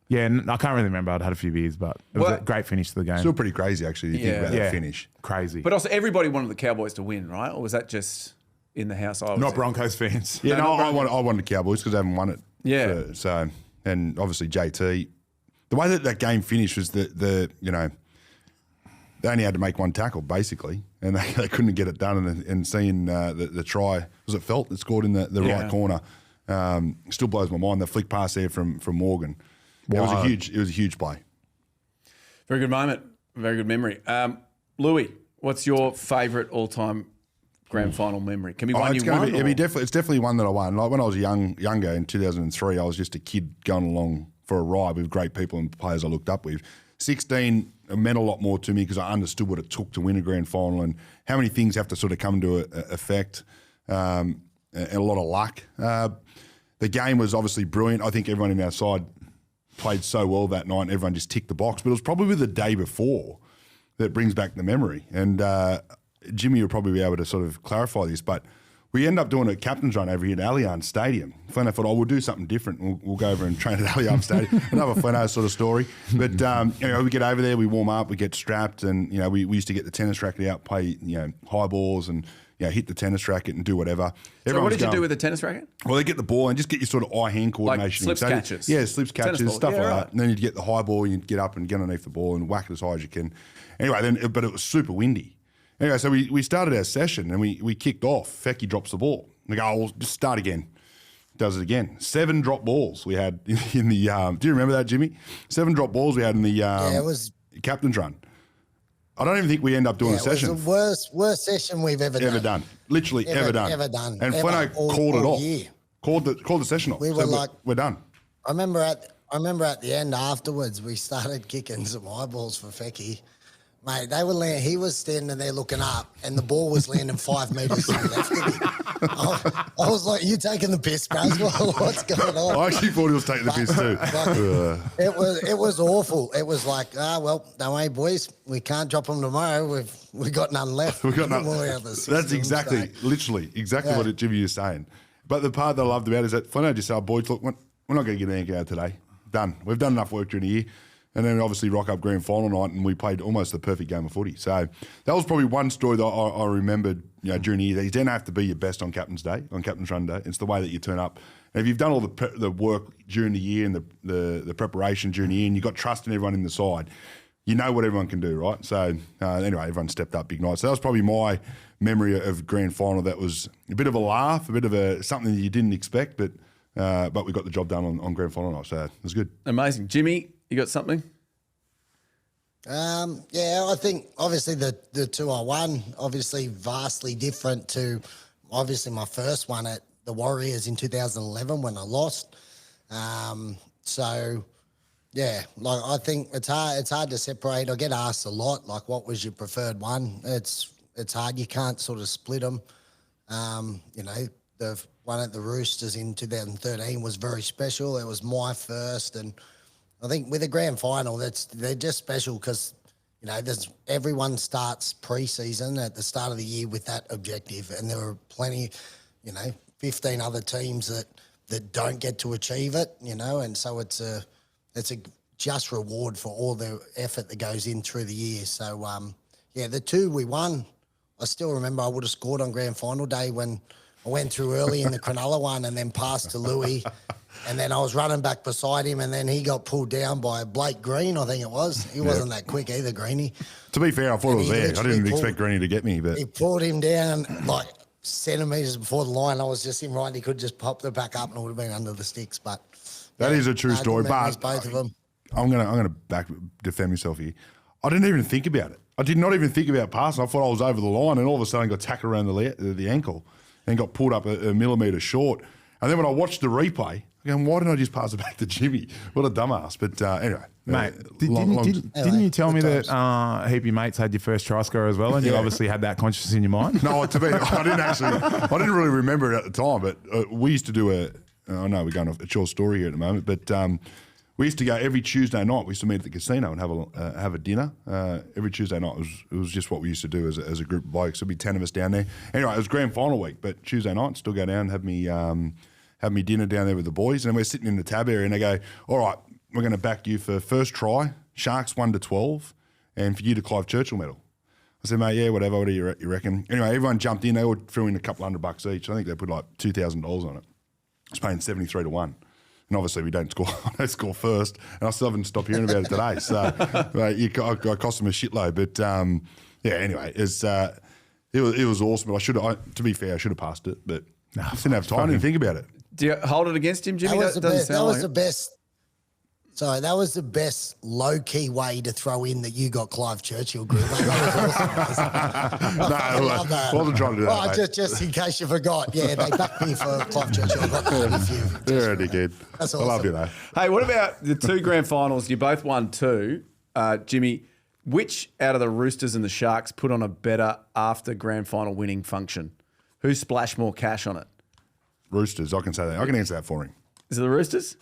Yeah, I can't really remember. I'd had a few beers, but it was a great finish to the game. Still pretty crazy, actually. You think about that finish. Crazy. But also, everybody wanted the Cowboys to win, right? Or was that just in the house? Not Broncos fans. Yeah, no, I wanted the Cowboys because they haven't won it. Yeah. So and obviously JT, the way that game finished was they only had to make one tackle basically, and they couldn't get it done. And seeing the try, was it Felt that scored in the right corner? Still blows my mind. The flick pass there from Morgan. Wow. It was a huge play. Very good moment. Very good memory. Louis, what's your favourite all-time grand final memory? Can be one you won? It's definitely one that I won. Like when I was younger in 2003, I was just a kid going along for a ride with great people and players I looked up with. 16 meant a lot more to me because I understood what it took to win a grand final and how many things have to sort of come to effect, and a lot of luck. The game was obviously brilliant. I think everyone in our side played so well that night and everyone just ticked the box. But it was probably the day before that brings back the memory. And Jimmy will probably be able to sort of clarify this, but we end up doing a captain's run over here at Allianz Stadium. Flano thought, we'll do something different. We'll go over and train at Allianz Stadium. Another Flano sort of story. But, we get over there, we warm up, we get strapped, and, we used to get the tennis racket out, play, high balls and, hit the tennis racket and do whatever. So what did you do with the tennis racket? Well, they get the ball and just get your sort of eye-hand coordination. Like slips catches? Yeah, slips catches, stuff like that. And then you'd get the high ball, you'd get up and get underneath the ball and whack it as high as you can. Anyway, but it was super windy. Anyway, so we started our session and we kicked off. Fecky drops the ball. And they go, we'll just start again. Does it again. 7 drop balls we had in the do you remember that, Jimmy? 7 drop balls we had in the it was captain's run. I don't even think we end up doing a session. It was the worst session we've ever done. Literally ever done. Ever done. And Flano called it off. Year. Called the session off. We were we're done. I remember at the end afterwards, we started kicking some eyeballs for Fecky. Mate, they were he was standing there looking up, and the ball was landing 5 metres to the left of him. I was like, "You taking the piss, bros? What's going on?" I actually thought he was taking the piss too. It was awful. It was like, don't worry, boys, we can't drop them tomorrow. We've got none left. We've got none. That's exactly, literally, what Jimmy is saying. But the part that I loved about it is that Flano just said, "Boys, look, we're not going to get anything out today. Done. We've done enough work during the year." And then obviously rock up grand final night and we played almost the perfect game of footy. So that was probably one story that I remembered during the year. You don't have to be your best on Captain's Day, on Captain's Run Day. It's the way that you turn up. And if you've done all the work during the year and the preparation during the year and you've got trust in everyone in the side, you know what everyone can do, right? So anyway, everyone stepped up big night. So that was probably my memory of grand final. That was a bit of a laugh, a bit of something that you didn't expect, but we got the job done on grand final night. So it was good. Amazing. Jimmy, you got something? I think obviously the 2 I won, obviously vastly different to obviously my first one at the Warriors in 2011 when I lost. I think it's hard to separate. I get asked a lot, like, what was your preferred one? It's hard. You can't sort of split them. The the one at the Roosters in 2013 was very special. It was my first, and I think with a grand final, they're just special because everyone starts pre-season at the start of the year with that objective, and there are plenty, 15 other teams that don't get to achieve it, and so it's a just reward for all the effort that goes in through the year. So the 2 we won, I still remember I would have scored on grand final day when I went through early in the Cronulla one and then passed to Louis. And then I was running back beside him, and then he got pulled down by Blake Green, I think it was. He wasn't that quick either, Greenie. To be fair, I thought it was there. I didn't expect Greenie to get me. But he pulled him down like centimetres before the line. I was just in right. He could just pop the back up and it would have been under the sticks. But that is a true story. But both of them. I'm gonna back defend myself here. I didn't even think about it. I did not even think about passing. I thought I was over the line, and all of a sudden got tackled around the ankle and got pulled up a millimetre short. And then when I watched the replay, I'm going, why didn't I just pass it back to Jimmy? What a dumbass. But anyway. Mate, didn't you tell me that a heap of your mates had your first try score as well, and you obviously had that conscious in your mind? No, I didn't really remember it at the time, but we used to do I know we're going off a short story here at the moment, but we used to go every Tuesday night. We used to meet at the casino and have a dinner every Tuesday night. It was just what we used to do as a group of blokes. There'd be 10 of us down there. Anyway, it was grand final week, but Tuesday night, still go down and have me dinner down there with the boys. And we're sitting in the tab area, and they go, all right, we're going to back you for first try, Sharks 1-12, and for you to Clive Churchill medal. I said, mate, yeah, whatever. What do you reckon? Anyway, everyone jumped in. They all threw in a couple $100 each. I think they put like $2,000 on it. I was paying 73-1. And obviously we don't score. I don't score first, and I still haven't stopped hearing about it today. So I cost them a shitload. But anyway, it was awesome. But to be fair, I should have passed it, but I just didn't have time to think about it. Do you hold it against him, Jimmy? That was the best. Sorry, that was the best low-key way to throw in that you got Clive Churchill group. That was awesome. I wasn't trying to do that. Just in case you forgot. Yeah, they backed me for Clive Churchill. I got that with you. You're a dickhead. That's awesome. I love you, though. Hey, what about the 2 grand finals? You both won 2. Jimmy, which out of the Roosters and the Sharks put on a better after grand final winning function? Who splashed more cash on it? Roosters, I can say that. I can answer that for him. Is it the Roosters?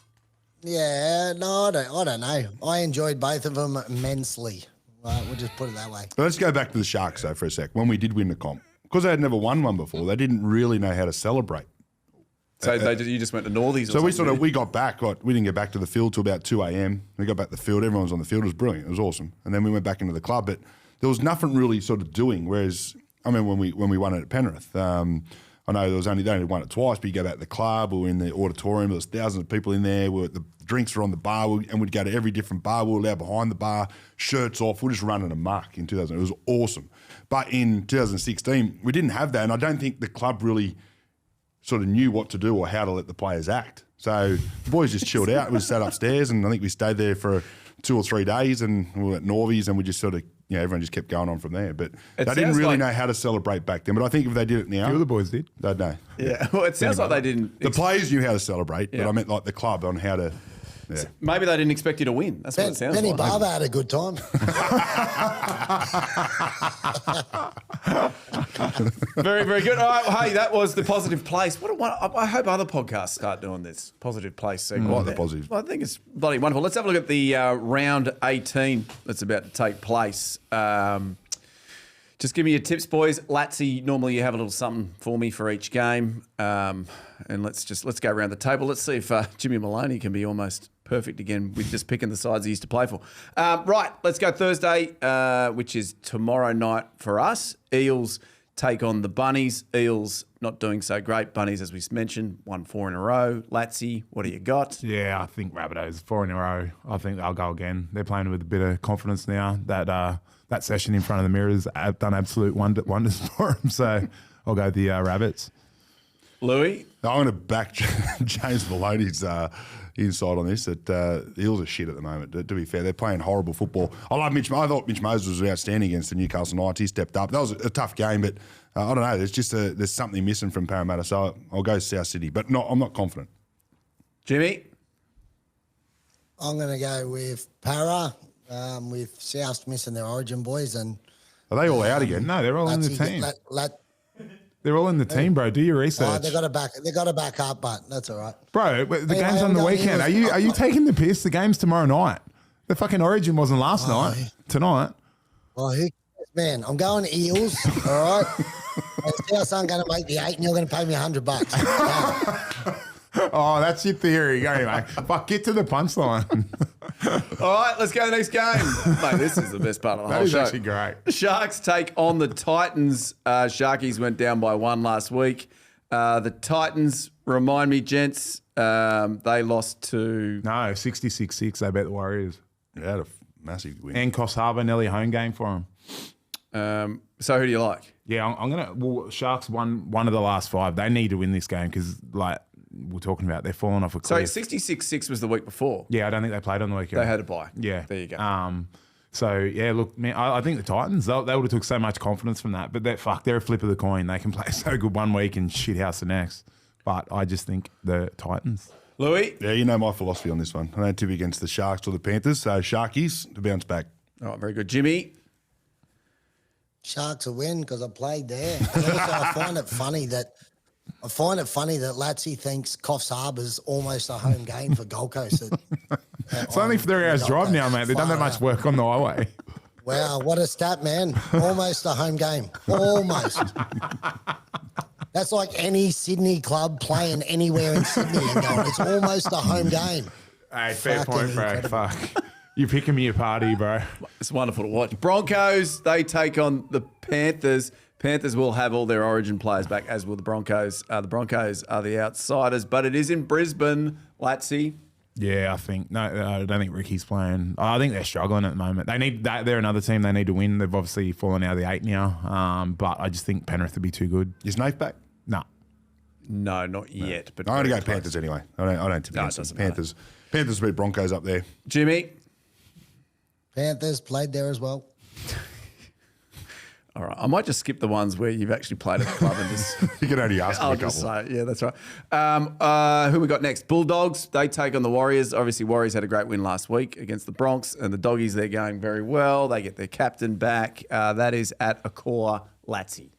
Yeah, no, I don't know. I enjoyed both of them immensely. Right, we'll just put it that way. But let's go back to the Sharks, though, for a sec. When we did win the comp, because they had never won one before, they didn't really know how to celebrate. So you just went to Northies or something? So we got back. We didn't get back to the field till about 2 a.m. We got back to the field. Everyone was on the field. It was brilliant. It was awesome. And then we went back into the club. But there was nothing really sort of doing. Whereas, I mean, when we won it at Penrith, I know they only won it twice, but you go back to the club or in the auditorium, there was thousands of people in there. The drinks were on the bar, and we'd go to every different bar. We were allowed behind the bar, shirts off. We're just running amok in 2000. It was awesome. But in 2016, we didn't have that, and I don't think the club really sort of knew what to do or how to let the players act. So the boys just chilled out. We sat upstairs, and I think we stayed there for 2 or 3 days, and we were at Norvies, and we just sort of, everyone just kept going on from there. But they didn't really know how to celebrate back then. But I think if they did it now, a few of the boys did. They'd know. Yeah, well, it sounds like they didn't. The players knew how to celebrate, but I meant like the club on how to. Yeah. Maybe they didn't expect you to win. That's what it sounds Benny like. Barber had a good time. Very, very good. All right, well, hey, that was the positive place. I hope other podcasts start doing this positive place segment. Like the positive. Well, I think it's bloody wonderful. Let's have a look at the round 18 that's about to take place. Just give me your tips, boys. Latsy, normally you have a little something for me for each game. And let's go around the table. Let's see if Jimmy Maloney can be almost perfect again with just picking the sides he used to play for. Right, let's go Thursday, which is tomorrow night for us. Eels take on the Bunnies. Eels not doing so great. Bunnies, as we mentioned, won 4 in a row. Latsy, what do you got? Yeah, I think Rabbitohs 4 in a row. I think they'll go again. They're playing with a bit of confidence now. That session in front of the mirrors have done absolute wonders for them. So I'll go the Rabbits. Louis? I'm going to back James Maloney's insight on this, that the Eels are shit at the moment, to be fair. They're playing horrible football. I thought Mitch Moses was outstanding against the Newcastle Knights. He stepped up. That was a tough game, but I don't know. There's something missing from Parramatta, so I'll go South City. But I'm not confident. Jimmy? I'm going to go with Para, with South missing their origin boys. And are they all out again? No, they're all in the team. They're all in the team, bro. Do your Oh, research. they got to back up, but that's all right. Bro, the Anyway, game's on the I'm going weekend. Eagles. Are you taking the piss? The game's tomorrow night. The fucking Origin wasn't last night. Tonight. Oh, who cares, man? I'm going Eels, all right? And South I'm going to make the 8 and you're going to pay me $100. Oh, that's your theory. Go, mate. Fuck, get to the punchline. All right, let's go to the next game. Mate, this is the best part of the That whole is show. actually great. Sharks take on the Titans. Sharkies went down by 1 last week. The Titans, remind me, gents, they lost to... No, 66-6. They bet the Warriors. They had a massive win. And Coffs Harbour, nearly a home game for them. So who do you like? Yeah, I'm going to... Well, Sharks won one of the last 5. They need to win this game because, like we're talking about, they're falling off a So cliff. 66-6 was the week before. Yeah, I don't think they played on the weekend. They had a bye. Yeah. There you go. So, yeah, look, man, I think the Titans, they would have took so much confidence from that. But they're a flip of the coin. They can play so good one week and shithouse the next. But I just think the Titans. Louis? Yeah, you know my philosophy on this one. I don't tip against the Sharks or the Panthers, so Sharkies to bounce back. All right, very good. Jimmy? Sharks will win because I played there. And also, I find it funny that Latsy thinks Coffs Harbour's almost a home game for Gold Coast. It's only 3 hours drive now, mate. They've done that much work on the highway. Wow, what a stat, man. Almost a home game. Almost. That's like any Sydney club playing anywhere in Sydney and going, it's almost a home game. Hey, fair Fucking point, bro. incredible. Fuck. You're picking me a party, bro. It's wonderful to watch. Broncos, they take on the Panthers. Panthers will have all their Origin players back, as will the Broncos. The Broncos are the outsiders, but it is in Brisbane, Latsy. Yeah, I think. No, I don't think Ricky's playing. I think they're struggling at the moment. They need that. They're another team they need to win. They've obviously fallen out of the 8 now. But I just think Penrith will be too good. Is Nath back? No. No, not yet. But I'm going to very go close. Panthers anyway. I don't tip No, it against them. doesn't matter. Panthers beat Broncos up there. Jimmy? Panthers played there as well. All right. I might just skip the ones where you've actually played at the club and just... You can only ask them I'll a couple. just say, yeah, that's right. Who we got next? Bulldogs, they take on the Warriors. Obviously, Warriors had a great win last week against the Bronx, and the Doggies, they're going very well. They get their captain back. That is at Accor, Latsy.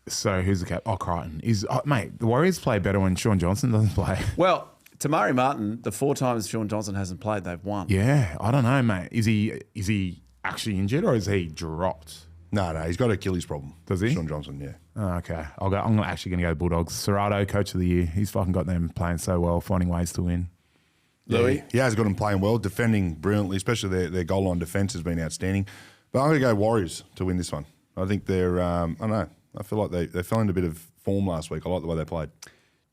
So who's the cap? Oh, Crichton. Mate, the Warriors play better when Sean Johnson doesn't play. Well, Tamari Martin, the 4 times Sean Johnson hasn't played, they've won. Yeah, I don't know, mate. Is he actually injured or is he dropped? No, he's got an Achilles problem. Does he? Sean Johnson, yeah. Oh, okay. I'm actually going to go Bulldogs. Serrato, coach of the year. He's fucking got them playing so well, finding ways to win. Louis? He has got them playing well, defending brilliantly, especially their goal line defence has been outstanding. But I'm going to go Warriors to win this one. I think they're, I don't know, I feel like they fell into a bit of form last week. I like the way they played.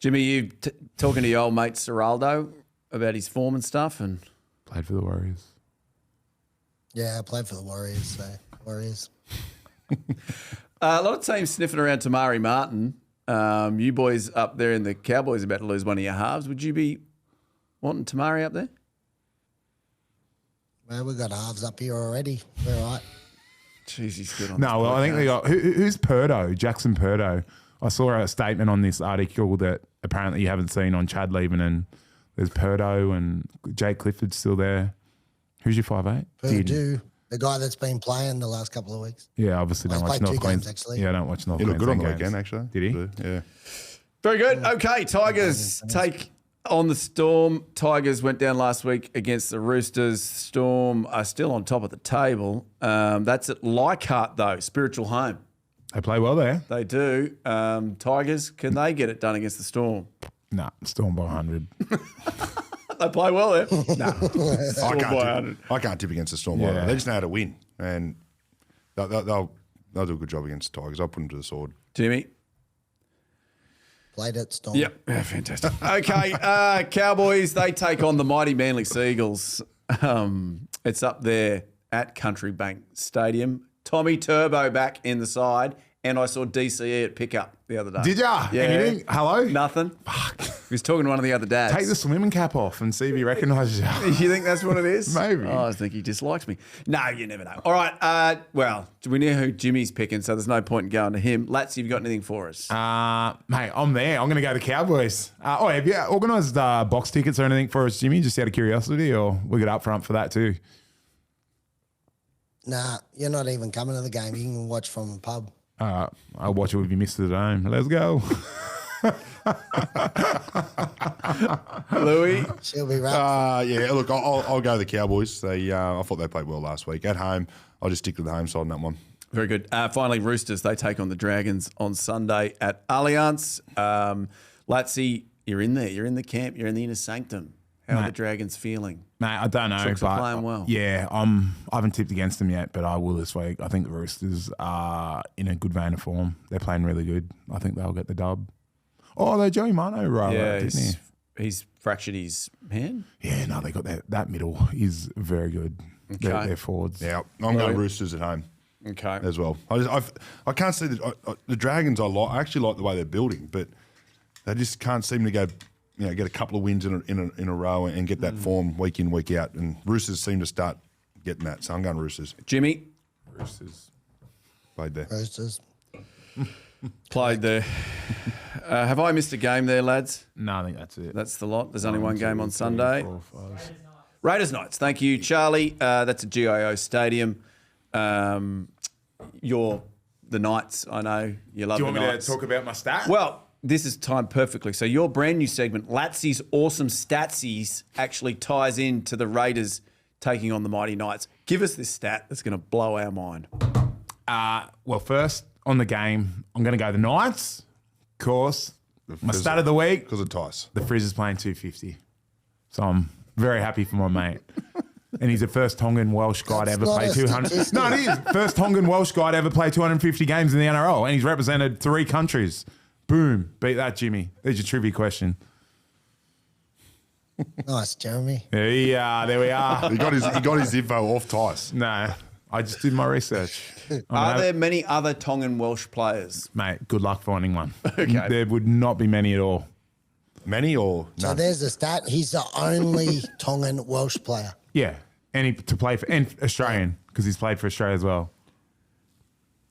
Jimmy, you talking to your old mate Serraldo about his form and stuff? And Played for the Warriors. Yeah, I played for the Warriors, so Warriors. a lot of teams sniffing around Tamari Martin. You boys up there in the Cowboys about to lose one of your halves. Would you be wanting Tamari up there? Well, we've got halves up here already. We're all right. Jeez, he's good on No, this well, I think podcast. they got who's Purdo? Jackson Purdo. I saw a statement on this article that apparently you haven't seen on Chad Leaving, and there's Purdo and Jake Clifford's still there. Who's your 5'8"? Purdue, the guy that's been playing the last couple of weeks. Yeah, obviously don't He's watch played 2 North games, Queensland. actually. Yeah, I don't watch North He looked good on the Queensland games. weekend, actually. Did he? Yeah. Very good. Okay, Tigers take on the Storm. Tigers went down last week against the Roosters. Storm are still on top of the table. That's at Leichhardt, though, spiritual home. They play well there. They do. Tigers, can they get it done against the Storm? Nah, Storm by 100. They play well there. Nah. I can't tip against the Storm. Yeah. Either. They just know how to win, and they'll do a good job against the Tigers. I'll put them to the sword. Jimmy? Played at Storm. Yep. Yeah, fantastic. Okay, Cowboys, they take on the mighty Manly Seagulls. It's up there at Country Bank Stadium. Tommy Turbo back in the side, and I saw DCE at pickup the other day. Did ya? Yeah. And you didn't? Hello? Nothing. Fuck. He was talking to one of the other dads. Take the swimming cap off and see if he recognises you. You think that's what it is? Maybe. Oh, I think he dislikes me. No, you never know. All right. Well, we know who Jimmy's picking, so there's no point in going to him. Latsy, have you got anything for us? Mate, I'm there. I'm going to go to Cowboys. Have you organised box tickets or anything for us, Jimmy, just out of curiosity, or we get up front for that too? Nah, you're not even coming to the game. You can watch from a pub. I'll watch it if you missed it at home. Let's go. Louis? She'll be right. Yeah, look, I'll go the Cowboys. I thought they played well last week. At home, I'll just stick to the home side on that one. Very good. Finally, Roosters, they take on the Dragons on Sunday at Allianz. Latsy, you're in there. You're in the camp. You're in the inner sanctum. How are the Dragons feeling? Mate, I don't know. Chooks are playing well. Yeah, I haven't tipped against them yet, but I will this week. I think the Roosters are in a good vein of form. They're playing really good. I think they'll get the dub. Oh, they Joey Mano right, didn't he? He's fractured his hand. Yeah, no, they got that middle is very good. Okay. Their forwards. Yeah, I'm going Roosters at home. Okay. As well. I can't see the Dragons. I actually like the way they're building, but they just can't seem to go. Get a couple of wins in a row and get that form week in, week out. And Roosters seem to start getting that. So I'm going Roosters. Jimmy? Roosters. Played there. Roosters. Played there. Have I missed a game there, lads? No, I think that's it. That's the lot. There's only one game on 2, 3, Sunday. 4, 5. Raiders Knights. Thank you, Charlie. That's a GIO stadium. You're the Knights. I know you love the Knights. Do you want me to talk about my stat? Well, this is timed perfectly. So your brand new segment, Latsy's Awesome Statsies, actually ties into the Raiders taking on the Mighty Knights. Give us this stat that's going to blow our mind. Well, first on the game, I'm going to go the Knights. Of course, my stat of the week. Because of Tice. The Frizz is playing 250. So I'm very happy for my mate. And he's the first Tongan Welsh guy to ever not play a 200. statistic. No, it is. First Tongan Welsh guy to ever play 250 games in the NRL. And he's represented 3 countries. Boom. Beat that, Jimmy. There's your trivia question. Nice, Jeremy. There we are. He got his info off Tice. No, I just did my research. Are there many other Tongan Welsh players? Mate, good luck finding one. Okay. There would not be many at all. Many or So none? there's the stat. He's the only Tongan Welsh player. Yeah. And to play for, and Australian, because he's played for Australia as well.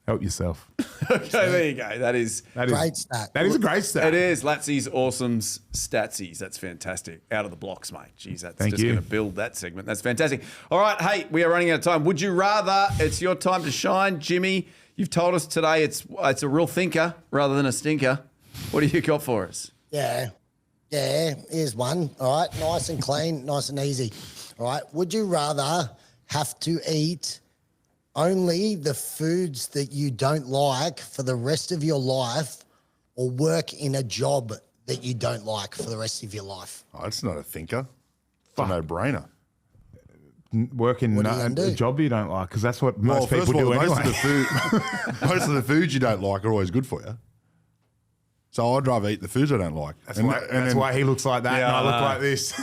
Help yourself. Okay, there you go. That is Great stat. That is a great stat. It is Latsy's Awesome Statsies. That's fantastic. Out of the blocks, mate. Jeez, that's Thank just you. going to build that segment. That's fantastic. All right, hey, we are running out of time. Would you rather? It's your time to shine, Jimmy. You've told us today it's a real thinker rather than a stinker. What do you got for us? Yeah. Here's one. All right. Nice and clean, nice and easy. All right. Would you rather have to eat only the foods that you don't like for the rest of your life or work in a job that you don't like for the rest of your life? Oh, it's not a thinker. It's a no-brainer. Working What are you gonna a do? job you don't like, because that's what most first people of all, do most anyway. most of the foods you don't like are always good for you. So I'd rather eat the foods I don't like. That's why he looks like that Yeah, and I I look know. like this.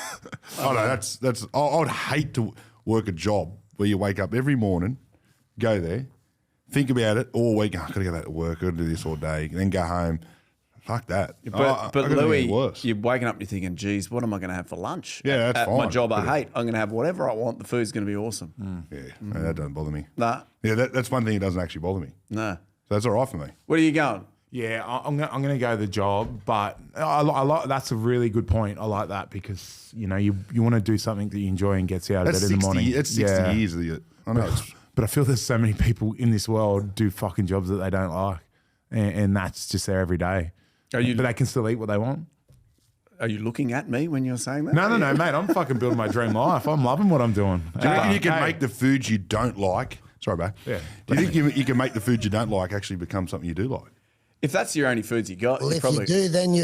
Oh no, that's. I'd hate to work a job where you wake up every morning, go there, think about it all week. Oh, I gotta go back to work. I gotta do this all day, and then go home. Fuck that. But I gotta do Louis, it worse. you're waking up and you're thinking, geez, what am I going to have for lunch? Yeah, that's At my fine. job I But- hate. I'm going to have whatever I want. The food's going to be awesome. Yeah, no, that doesn't bother me. Nah, Yeah, that's one thing that doesn't actually bother me. no. So that's all right for me. Where are you going? Yeah, I'm gonna go the job, but I like that's a really good point. I like that because you want to do something that you enjoy and gets you out of That's bed in the 60. morning. That's 60 years of it. I know. But I feel there's so many people in this world do fucking jobs that they don't like, and that's just there every day. Are you- But they can still eat what they want. Are you looking at me when you're saying that? No, mate. I'm fucking building my dream life. I'm loving what I'm doing. Do you reckon you can Hey. make the foods you don't like? Sorry, bro. Yeah, Do you think you can make the foods you don't like actually become something you do like? If that's your only foods you got, Well, you if probably you do, then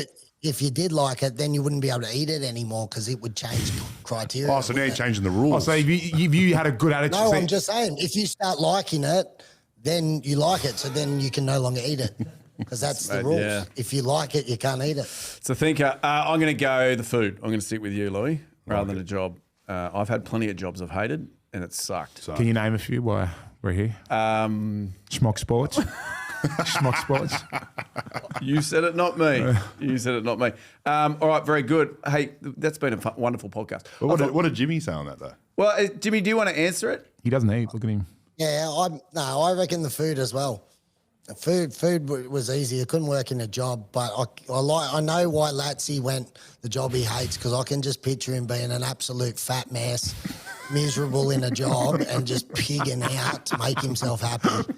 if you did like it, then you wouldn't be able to eat it anymore because it would change criteria. Oh, so now you're wouldn't it? changing the Oh, rules. so if you had a good attitude, No, see- I'm just saying, if you start liking it, then you like it, so then you can no longer eat it because that's the rules. yeah. If you like it, you can't eat it. It's a thinker. I'm going to go the food. I'm going to stick with you, Louis, rather than a job. I've had plenty of jobs I've hated, and it sucked. Can you name a few while we're here? Schmock Sports. Schmock Sports. You said it, not me. You said it, not me. All right, very good. Hey, that's been a wonderful podcast. But what did Jimmy say on that though? Well, Jimmy, do you want to answer it? He doesn't eat. Look at him. Yeah, I reckon the food as well. The food was easy. I couldn't work in a job, but I know why Latsy went the job he hates because I can just picture him being an absolute fat mess miserable in a job and just pigging out to make himself happy.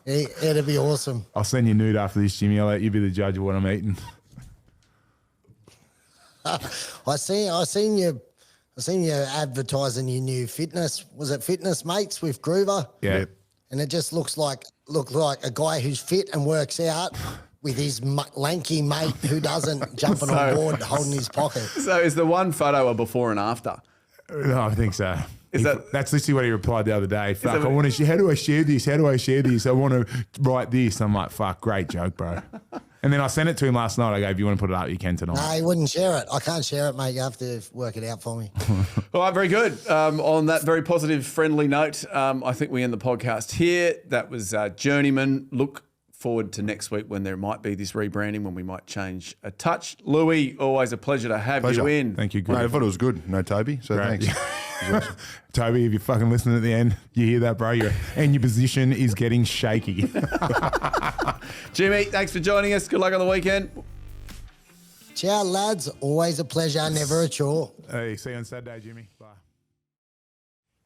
It'd be awesome. I'll send you a nude after this, Jimmy. I'll let you be the judge of what I'm eating. I seen you advertising your new fitness. Was it Fitness Mates with Groover? Yeah. And it just looked like a guy who's fit and works out with his lanky mate who doesn't jumping on board holding his pocket. So is the one photo a before and after? No, I think so. That- That's literally what he replied the other day. Fuck, I want to. How do I share this? How do I share this? I want to write this. I'm like, fuck, great joke, bro. And then I sent it to him last night. I go, if you want to put it up, you can tonight. No, he wouldn't share it. I can't share it, mate. You have to work it out for me. All right, very good. On that very positive, friendly note, I think we end the podcast here. That was Journeymen. Look forward to next week when there might be this rebranding, when we might change a touch. Louis, always a pleasure to have you in. Thank you. No, I thought it was good. No Toby, so Great. thanks. Toby, if you're fucking listening at the end, you hear that, bro? Your position is getting shaky. Jimmy, thanks for joining us. Good luck on the weekend. Ciao, lads. Always a pleasure, never a chore. Hey, see you on Saturday, Jimmy. Bye.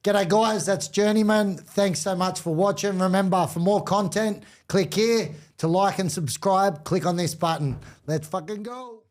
G'day guys, that's Journeyman. Thanks so much for watching. Remember, for more content, click here. To like and subscribe, click on this button. Let's fucking go.